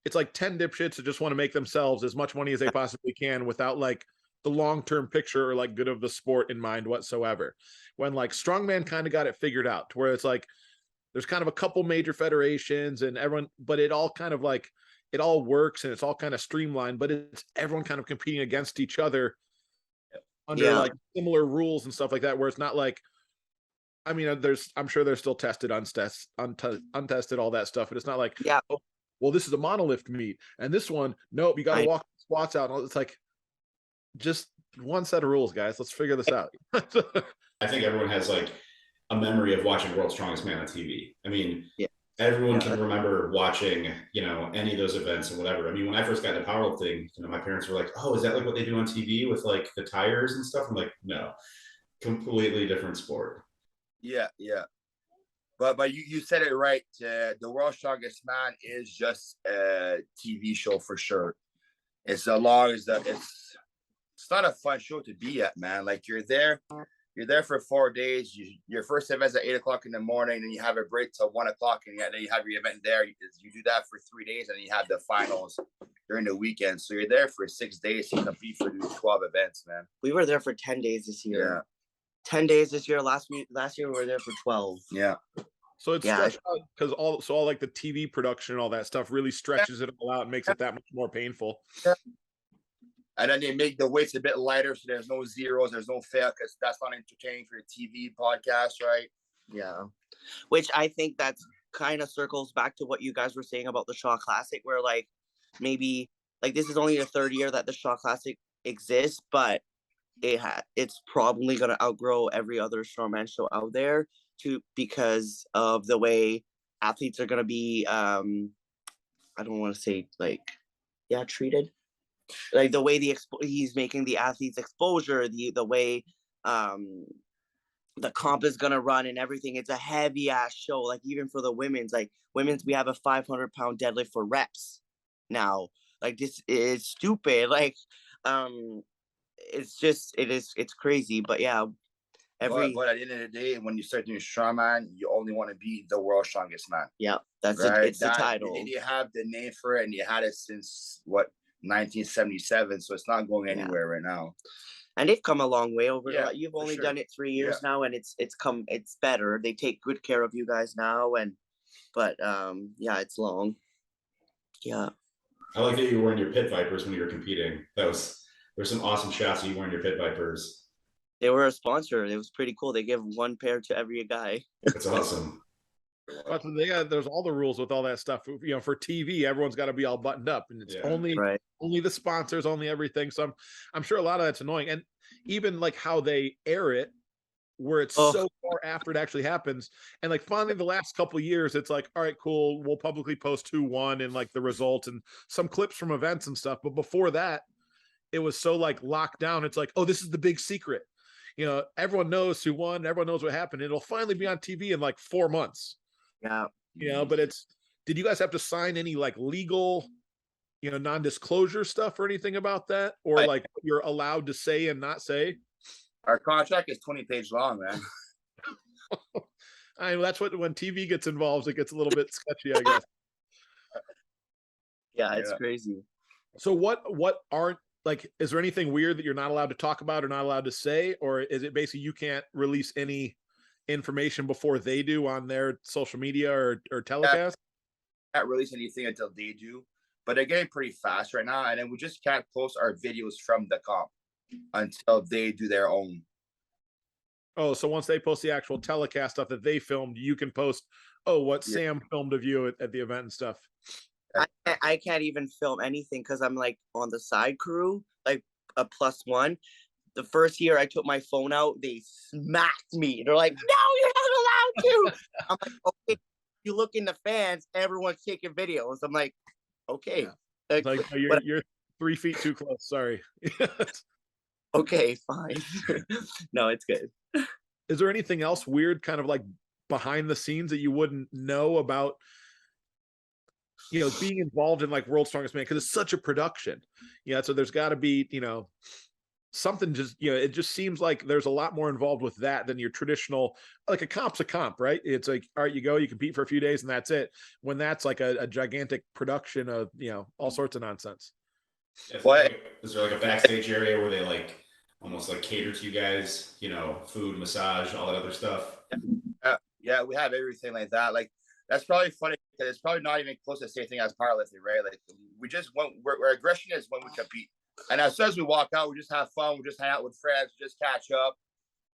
it's like 10 dipshits that just want to make themselves as much money as they possibly can without like the long-term picture or like good of the sport in mind whatsoever. When like strongman kind of got it figured out to where it's like there's kind of a couple major federations and everyone, but it all kind of like, it all works and it's all kind of streamlined, but it's everyone kind of competing against each other under like similar rules and stuff like that, where it's not like, I mean, I'm sure they're still tested, untested, all that stuff, but it's not like, well, this is a monolift meet, and this one, nope, you got to walk squats out. It's like, just one set of rules, guys. Let's figure this out. I think everyone has like a memory of watching World's Strongest Man on TV. I mean, everyone can remember watching, any of those events and whatever. I mean, when I first got into powerlifting, my parents were like, "Oh, is that like what they do on TV with like the tires and stuff?" I'm like, "No, completely different sport." Yeah. But you said it right. The World's Strongest Man is just a TV show for sure. It's as long as it's not a fun show to be at, man. Like, you're there for 4 days. Your first event's at 8:00 in the morning, and you have a break till 1:00, and then you have your event there. You do that for 3 days, and then you have the finals during the weekend. So you're there for 6 days to compete for 12 events, man. We were there for 10 days this year. Yeah. 10 days this year. Last year we were there for 12. Yeah. So it's stretched out because all like the TV production and all that stuff really stretches it all out and makes it that much more painful. Yeah. And then they make the weights a bit lighter, so there's no zeros, there's no fail, because that's not entertaining for a TV podcast, right? Yeah. Which I think that's kind of circles back to what you guys were saying about the Shaw Classic, where like maybe like this is only the third year that the Shaw Classic exists, but it's probably going to outgrow every other strongman show out there because of the way athletes are going to be I don't want to say treated, like the way he's making the athletes exposure, the way the comp is going to run and everything. It's a heavy ass show. Like, even for the women's we have a 500-pound deadlift for reps now. Like, this is stupid. Like, it's crazy. But yeah, but at the end of the day, when you start doing strongman, you only want to be the world's strongest man. Yeah, that's right? It's the title. You have the name for it, and you had it since 1977. So it's not going anywhere right now. And they've come a long way over. You've only done it 3 years now, and it's better. They take good care of you guys now, but it's long. Yeah. I like that you were wearing your pit vipers when you were competing. There's some awesome shots of you wearing your pit vipers. They were a sponsor. It was pretty cool. They give one pair to every guy. That's awesome. But there's all the rules with all that stuff. You know, for TV, everyone's got to be all buttoned up, and it's only the sponsors, only everything. So I'm sure a lot of that's annoying, and even like how they air it, where it's so far after it actually happens, and like finally the last couple of years, it's like, all right, cool, we'll publicly post who won and like the results and some clips from events and stuff. But before that, it was so like locked down. It's like, oh, this is the big secret. You know, everyone knows who won, everyone knows what happened. It'll finally be on TV in like 4 months. Yeah. You know, but did you guys have to sign any like legal, you know, non-disclosure stuff or anything about that? Or like you're allowed to say and not say? Our contract is 20 pages long, man. I mean, that's when TV gets involved, it gets a little bit sketchy, I guess. Yeah, it's crazy. So what aren't, like, is there anything weird that you're not allowed to talk about or not allowed to say? Or is it basically you can't release any information before they do on their social media or telecast? Can't release anything until they do, but they're getting pretty fast right now. And then we just can't post our videos from the comp until they do their own. Oh, so once they post the actual telecast stuff that they filmed, you can post, what Sam filmed of you at the event and stuff. I can't even film anything because I'm like on the side crew, like a +1. The first year I took my phone out, they smacked me. They're like, no, you're not allowed to. I'm like, okay. You look in the fans, everyone's taking videos. I'm like, okay. Like, you're 3 feet too close. Sorry. Okay, fine. No, it's good. Is there anything else weird, kind of like behind the scenes that you wouldn't know about, you know, being involved in like World's Strongest Man? Because it's such a production. Yeah. So there's got to be, you know, something just, you know, it just seems like there's a lot more involved with that than your traditional, like a comp's a comp, right? It's like, all right, you go, you compete for a few days and that's it. When that's like a gigantic production of, you know, all sorts of nonsense. What is there like a backstage area where they like almost like cater to you guys, you know, food, massage, all that other stuff? Yeah, we have everything like that. Like, that's probably funny because it's probably not even close to the same thing as powerlifting, right? Like, we just want, our aggression is when we compete. And as soon as we walk out, we just have fun. We just hang out with friends, just catch up.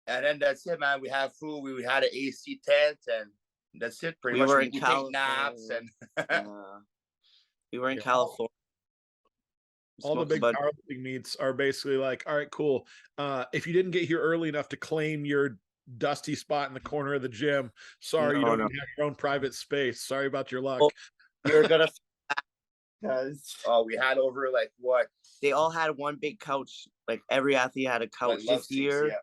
And then that's it, man. We have food. We had an AC tent, and that's it. Pretty much. We take naps. And we were in California. All the big powerlifting meets are basically like, all right, cool. If you didn't get here early enough to claim your dusty spot in the corner of the gym, sorry, you don't even have your own private space. Sorry about your luck. Well, you're gonna because we had over like what? They all had one big couch. Like every athlete had a couch this year,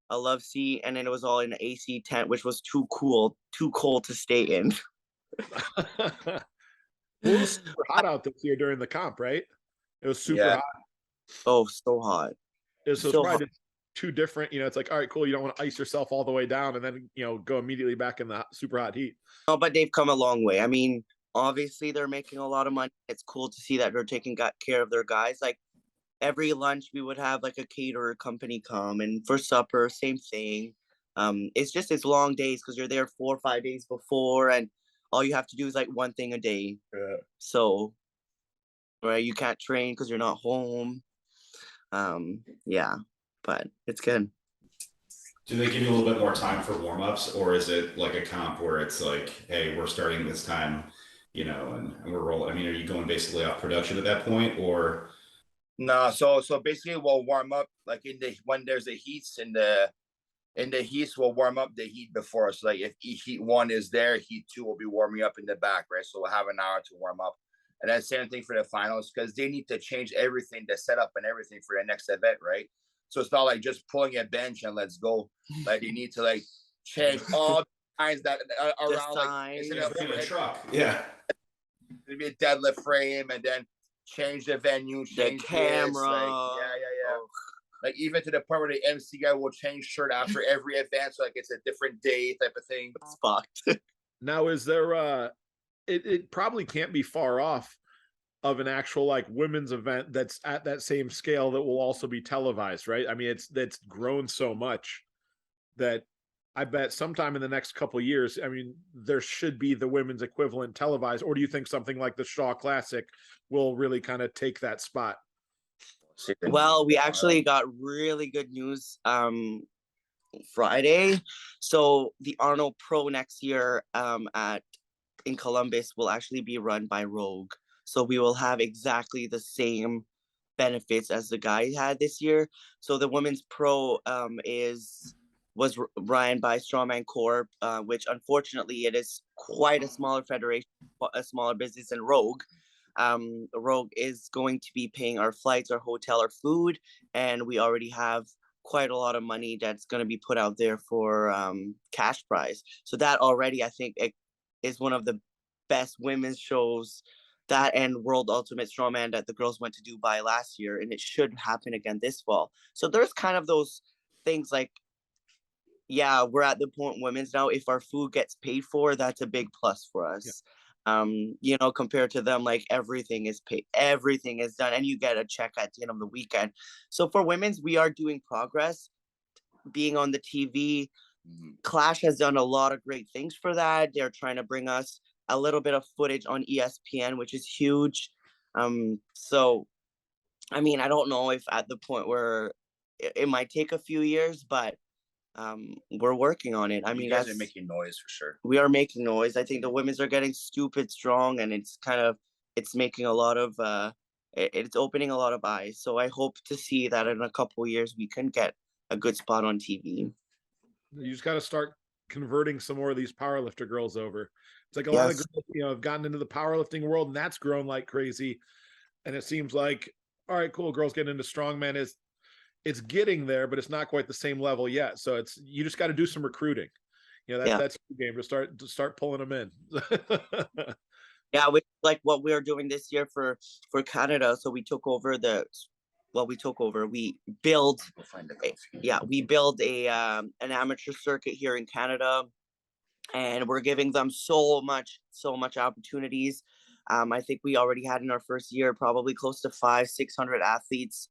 a love seat, and then it was all in an AC tent, which was too cold to stay in. It was super hot out this year during the comp, right? It was super hot. Oh, so hot. It's so probably too different. You know, it's like, all right, cool. You don't want to ice yourself all the way down and then, you know, go immediately back in the super hot heat. Oh, but they've come a long way. I mean, obviously they're making a lot of money. It's cool to see that they're taking care of their guys. Like every lunch we would have like a caterer company come, and for supper, same thing. It's long days because you're there 4 or 5 days before, and all you have to do is like one thing a day. So, right, you can't train because you're not home. But it's good. Do they give you a little bit more time for warm-ups, or is it like a comp where it's like, hey, we're starting this time, you know, and we're rolling? I mean, are you going basically off production at that point, or? No, so basically we'll warm up like when there's the heats in the heats, we'll warm up the heat before. So like if heat 1 is there, heat 2 will be warming up in the back, right? So we'll have an hour to warm up. And then same thing for the finals, because they need to change everything, the setup and everything for the next event, right? So it's not like just pulling a bench and let's go. Like they need to like change all the signs that are around. Like in a truck. Yeah. It'll be a deadlift frame, and then change the venue, change the camera. Like even to the point where the MC guy will change shirt after every event, so like it's a different day type of thing. It's fucked. Now, is there it probably can't be far off of an actual like women's event that's at that same scale that will also be televised, right? I mean, that's grown so much that I bet sometime in the next couple of years, I mean, there should be the women's equivalent televised, or do you think something like the Shaw Classic will really kind of take that spot? Well, we actually got really good news Friday. So the Arnold Pro next year in Columbus will actually be run by Rogue. So we will have exactly the same benefits as the guy had this year. So the women's pro was run by Strongman Corp, which unfortunately it is quite a smaller federation, a smaller business than Rogue. Rogue is going to be paying our flights, our hotel, our food, and we already have quite a lot of money that's going to be put out there for cash prize. So that already, I think, it is one of the best women's shows, that and World Ultimate Strongman that the girls went to Dubai last year, and it should happen again this fall. So there's kind of those things like, yeah, we're at the point women's now. If our food gets paid for, that's a big plus for us. Yeah. You know, compared to them, like everything is paid, everything is done, and you get a check at the end of the weekend. So for women's, we are doing progress. Being on the TV, Clash has done a lot of great things for that. They're trying to bring us a little bit of footage on ESPN, which is huge. So, I mean, I don't know if at the point where it might take a few years, but we're working on it. I mean, you guys are making noise for sure. We are making noise. I think the women's are getting stupid strong, and it's making a lot of it's opening a lot of eyes. So I hope to see that in a couple of years we can get a good spot on TV. You just got to start converting some more of these powerlifter girls over. It's like a lot of girls, you know, have gotten into the powerlifting world, and that's grown like crazy. And it seems like, all right, cool, girls getting into strongman it's getting there, but it's not quite the same level yet. So you just got to do some recruiting. You know, that's the game to start pulling them in. Yeah, like what we're doing this year for Canada. So we took over we build an amateur circuit here in Canada, and we're giving them so much opportunities. I think we already had in our first year probably close to 500-600 athletes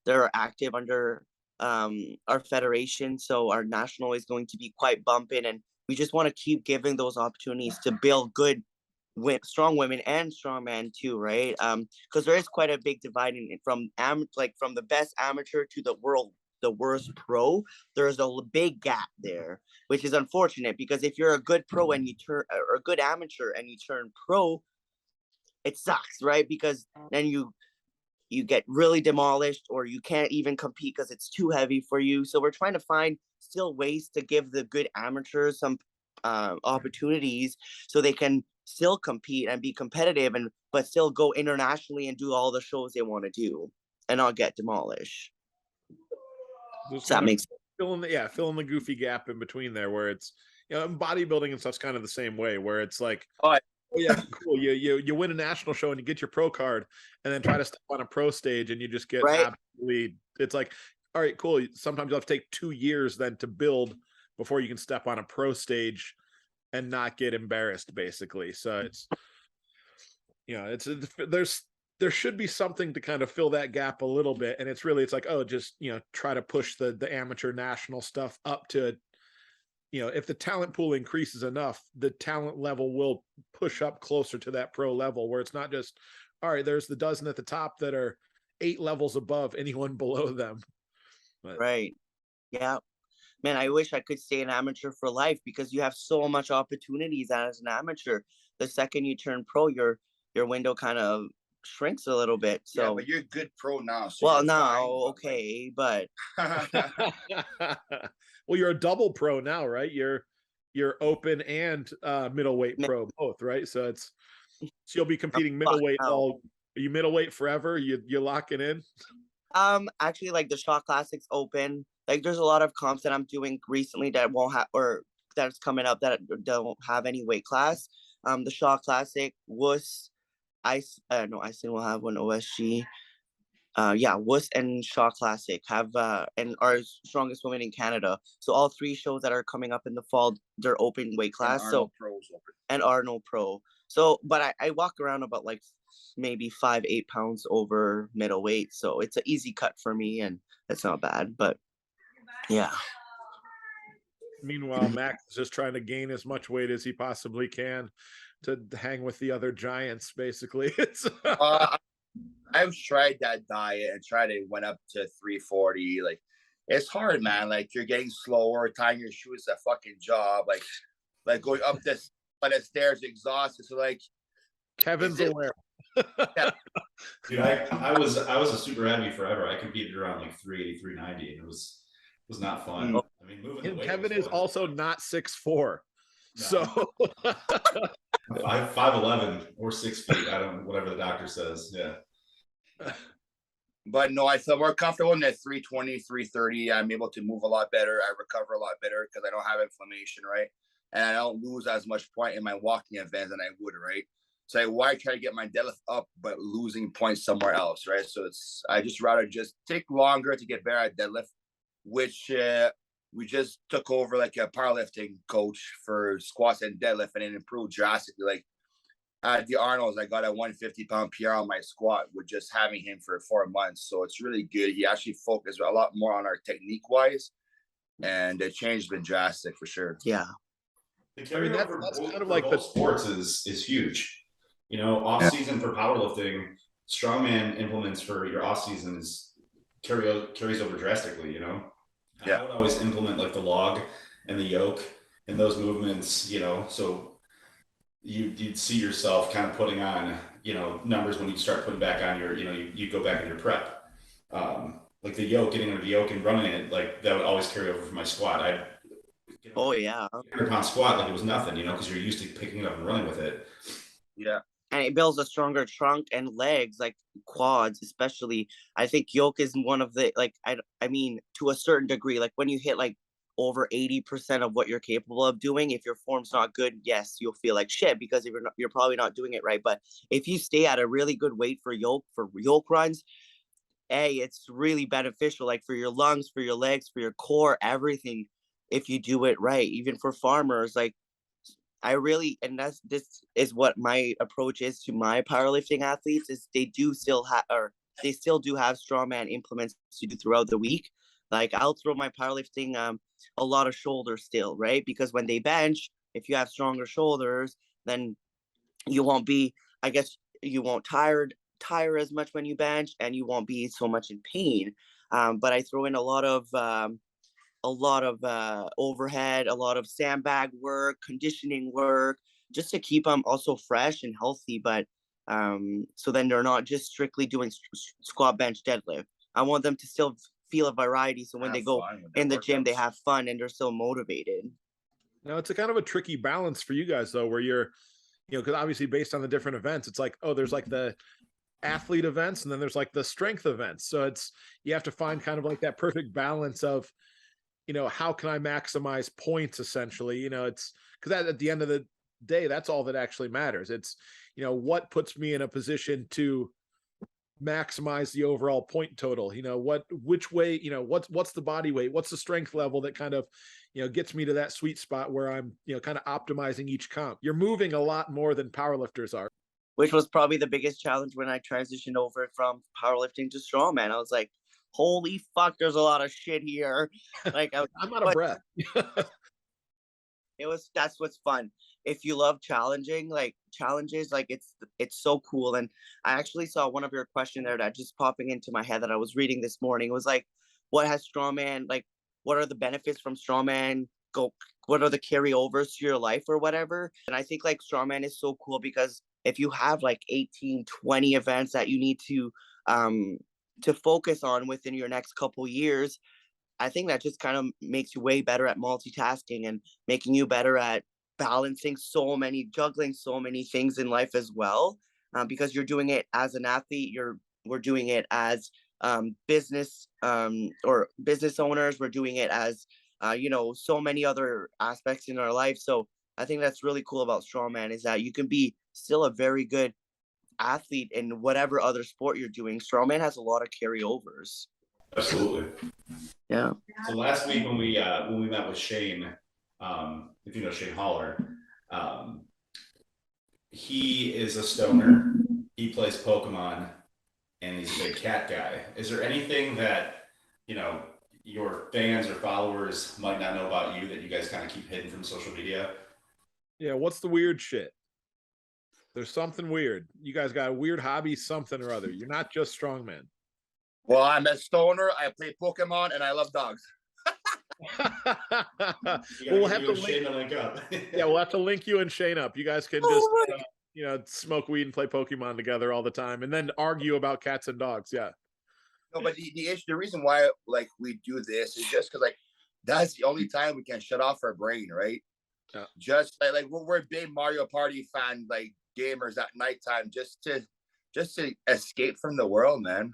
that are active under our federation. So our national is going to be quite bumping, and we just want to keep giving those opportunities to build good strong women and strongman too, right? Because there is quite a big divide from the best amateur to the worst pro. There's a big gap there, which is unfortunate, because if you're a good pro and you turn, or a good amateur and you turn pro, it sucks, right? Because then you get really demolished, or you can't even compete because it's too heavy for you. So we're trying to find still ways to give the good amateurs some opportunities so they can still compete and be competitive, but still go internationally and do all the shows they want to do and not get demolished. Does that make sense? Fill in the goofy gap in between there, where it's, you know, bodybuilding and stuff's kind of the same way, where it's like, oh yeah, cool, you win a national show and you get your pro card, and then try to step on a pro stage and you just get absolutely, it's like, all right, cool, sometimes you'll have to take 2 years then to build before you can step on a pro stage and not get embarrassed, basically. So it's, you know, there should be something to kind of fill that gap a little bit. And it's like, oh, just, you know, try to push the amateur national stuff up to, you know, if the talent pool increases enough, the talent level will push up closer to that pro level, where it's not just, all right, there's the dozen at the top that are 8 levels above anyone below them. But, right. Yeah. Man, I wish I could stay an amateur for life, because you have so much opportunities as an amateur. The second you turn pro, your window kind of shrinks a little bit. So, yeah, but you're a good pro now. So well, now, okay, but well, you're a double pro now, right? You're open and middleweight pro both, right? So you'll be competing middleweight all. Are you middleweight forever? You're locking in? Actually, like the Shaw Classic's open. Like there's a lot of comps that I'm doing recently that won't have, or that's coming up that don't have any weight class. The Shaw Classic, Wuss, Iceland will have one, OSG. Wuss and Shaw Classic have and our strongest women in Canada. So all 3 shows that are coming up in the fall, they're open weight class. And Arnold Pro's open. And Arnold Pro. So, but I walk around about like maybe 5-8 pounds over middleweight, so it's an easy cut for me, and it's not bad. But yeah, Meanwhile, Max is just trying to gain as much weight as he possibly can to hang with the other giants, basically. It's I've tried that diet and tried it, went up to 340. Like, it's hard, man. Like, you're getting slower, tying your shoes a fucking job, like going up this flight of stairs exhausted. So like Kevin's aware. Dude, I was a super heavy forever. I competed around like 380, 390, and it was not fun. I mean, moving the And weight Kevin was is fun. also not 6'4". No. So I'm 5'11" or 6 feet. I don't, whatever the doctor says. Yeah. But no, I feel more comfortable in that 320, 330. I'm able to move a lot better. I recover a lot better because I don't have inflammation, right? And I don't lose as much point in my walking events than I would, right? So why try to get my deadlift up but losing points somewhere else, right? So I just rather just take longer to get better at deadlift, which we just took over like a powerlifting coach for squats and deadlift, and it improved drastically. Like at the Arnold's, I got a 150-pound PR on my squat with just having him for 4 months. So it's really good. He actually focused a lot more on our technique wise, and the change has been drastic for sure. Yeah. The I mean, carryover that's kind of for like both the sports is huge. You know, off season for powerlifting, strongman implements for your off season carries over drastically. You know, Yeah. I would always implement like the log and the yoke and those movements. You know, so you'd see yourself kind of putting on, you know, numbers when you start putting back on your, you know, you go back in your prep. Like the yoke, getting under the yoke and running it, like that would always carry over for my squat. I'd Oh yeah. 100-pound squat like it was nothing, you know, because you're used to picking it up and running with it. Yeah. And it builds a stronger trunk and legs, like quads, especially. I think yoke is one of the, like, I mean, to a certain degree, like when you hit like over 80% of what you're capable of doing, if your form's not good, yes, you'll feel like shit because if you're probably not doing it right. But if you stay at a really good weight for yoke runs, it's really beneficial, like for your lungs, for your legs, for your core, everything, if you do it right. Even for farmers, like this is what my approach is to my powerlifting athletes, is they still do have strongman implements to do throughout the week. Like I'll throw my powerlifting a lot of shoulders still, right? Because when they bench, if you have stronger shoulders, then you won't be, I guess you won't tire as much when you bench, and you won't be so much in pain. But I throw in a lot of overhead, a lot of sandbag work, conditioning work, just to keep them also fresh and healthy. But so then they're not just strictly doing squat, bench, deadlift. I want them to still feel a variety, so when they go in the gym, they have fun and they're still motivated. Now it's a kind of a tricky balance for you guys though, where you're, you know, because obviously based on the different events, it's like, oh, there's like the athlete events and then there's like the strength events. So you have to find kind of like that perfect balance of, you know, how can I maximize points essentially? You know, it's because at the end of the day, that's all that actually matters. It's, you know, what puts me in a position to maximize the overall point total, you know, which way, you know, what's the body weight, what's the strength level that kind of, you know, gets me to that sweet spot where I'm, you know, kind of optimizing each comp. You're moving a lot more than powerlifters are. Which was probably the biggest challenge when I transitioned over from powerlifting to strongman. I was like, holy fuck, there's a lot of shit here. Like I'm out of breath. That's what's fun. If you love challenging, like challenges, like it's so cool. And I actually saw one of your question there that just popping into my head that I was reading this morning. It was like, what has strongman, like, what are the benefits from strongman? What are the carryovers to your life or whatever? And I think like strongman is so cool because if you have like 18, 20 events that you need to focus on within your next couple years, I think that just kind of makes you way better at multitasking and making you better at juggling so many things in life as well. Because you're doing it as an athlete, we're doing it as business or business owners. We're doing it as, you know, so many other aspects in our life. So I think that's really cool about strongman is that you can be still a very good athlete in whatever other sport you're doing. Strongman has a lot of carryovers. Absolutely. Yeah. So last week when we met with Shane, if you know Shane Holler, he is a stoner. He plays Pokemon, and he's a big cat guy. Is there anything that, you know, your fans or followers might not know about you that you guys kind of keep hidden from social media? Yeah, what's the weird shit? There's something weird. You guys got a weird hobby, something or other. You're not just strongman. Well, I'm a stoner. I play Pokemon, and I love dogs. We'll have to link up. Yeah, we'll have to link you and Shane up. You guys can just smoke weed and play Pokemon together all the time, and then argue about cats and dogs. Yeah. No, but the reason why like we do this is just because like that's the only time we can shut off our brain, right? Yeah. Just like we're big Mario Party fan, like gamers at nighttime, just to escape from the world, man.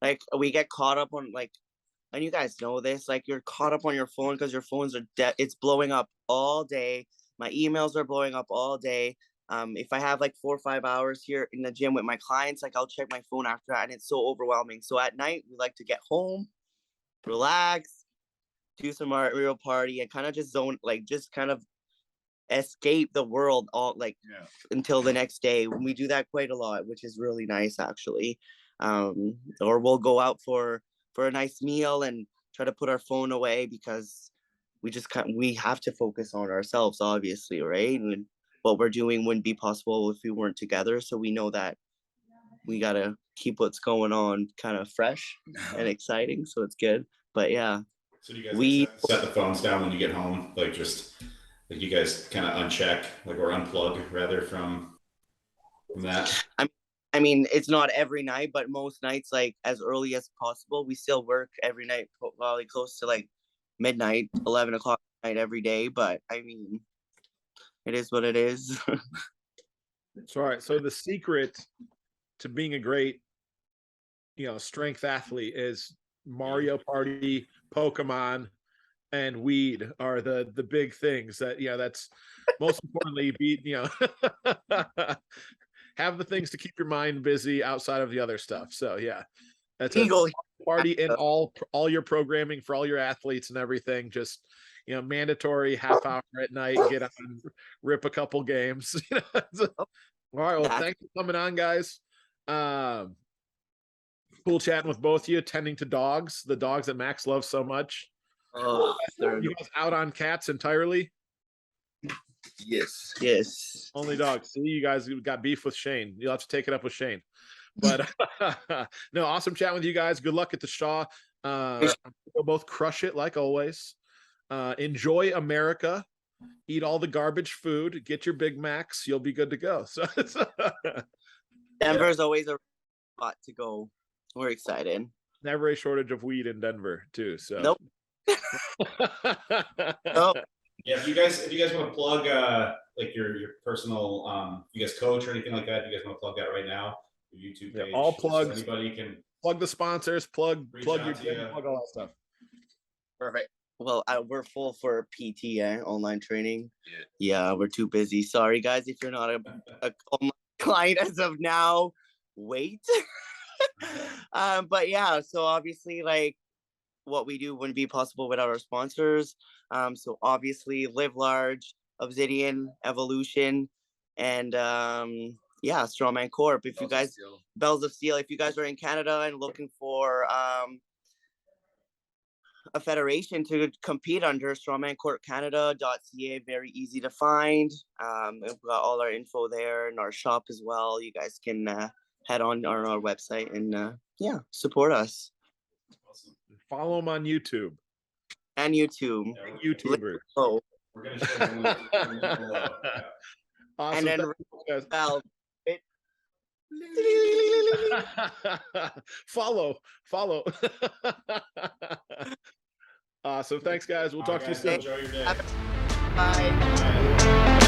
Like we get caught up on like, and you guys know this, like you're caught up on your phone because your phones are it's blowing up all day. My emails are blowing up all day. If I have like 4 or 5 hours here in the gym with my clients, like I'll check my phone after that, and it's so overwhelming. So at night we like to get home, relax, do some Mario Party, and kind of just just kind of escape the world until the next day. We do that quite a lot, which is really nice actually. Or we'll go out for a nice meal and try to put our phone away because we have to focus on ourselves, obviously, right? And what we're doing wouldn't be possible if we weren't together. So we know that we gotta keep what's going on kind of fresh and exciting. So it's good. But yeah. So do you guys set the phones down when you get home? Like you guys kind of uncheck, like, or unplug rather from that? I mean, it's not every night, but most nights, like as early as possible. We still work every night, probably close to like midnight, 11 o'clock at night every day. But I mean, it is what it is. So, all right. So the secret to being a great, strength athlete is Mario Party, Pokemon, and weed are the big things that, that's most importantly, have the things to keep your mind busy outside of the other stuff. So yeah, that's a party in all your programming for all your athletes and everything. Just, mandatory half hour at night, get on, rip a couple games. All right. Well, thanks for coming on, guys. Cool chatting with both of you, tending to dogs, the dogs that Max loves so much. You guys out on cats entirely? Yes. Only dogs. See, you guys got beef with Shane. You'll have to take it up with Shane. But no, awesome chatting with you guys. Good luck at the Shaw. You'll both crush it like always. Enjoy America. Eat all the garbage food. Get your Big Macs. You'll be good to go. So Denver's always a spot to go. We're excited. Never a shortage of weed in Denver, too. So nope. Nope. Yeah, if you guys want to plug like your personal you guys coach or anything like that, you guys want to plug that right now? Your YouTube page. All plugs. So anybody can plug the sponsors, plug your gym, plug all that stuff. Perfect. Well, we're full for PT, online training. Yeah, we're too busy. Sorry, guys, if you're not a online client as of now, wait. But yeah, so obviously, like, what we do wouldn't be possible without our sponsors. So obviously, Live Large, Obsidian, Evolution, and Strongman Corp. If you guys, Bells of Steel, if you guys are in Canada and looking for a federation to compete under, strongmancorpcanada.ca, very easy to find. We've got all our info there in our shop as well. You guys can head on our website and support us. Follow them on YouTube. And YouTube. YouTubers. Oh. We're gonna share the link below. Awesome. And then follow. Awesome. Thanks, guys. We'll talk to you soon. Enjoy your day. Bye.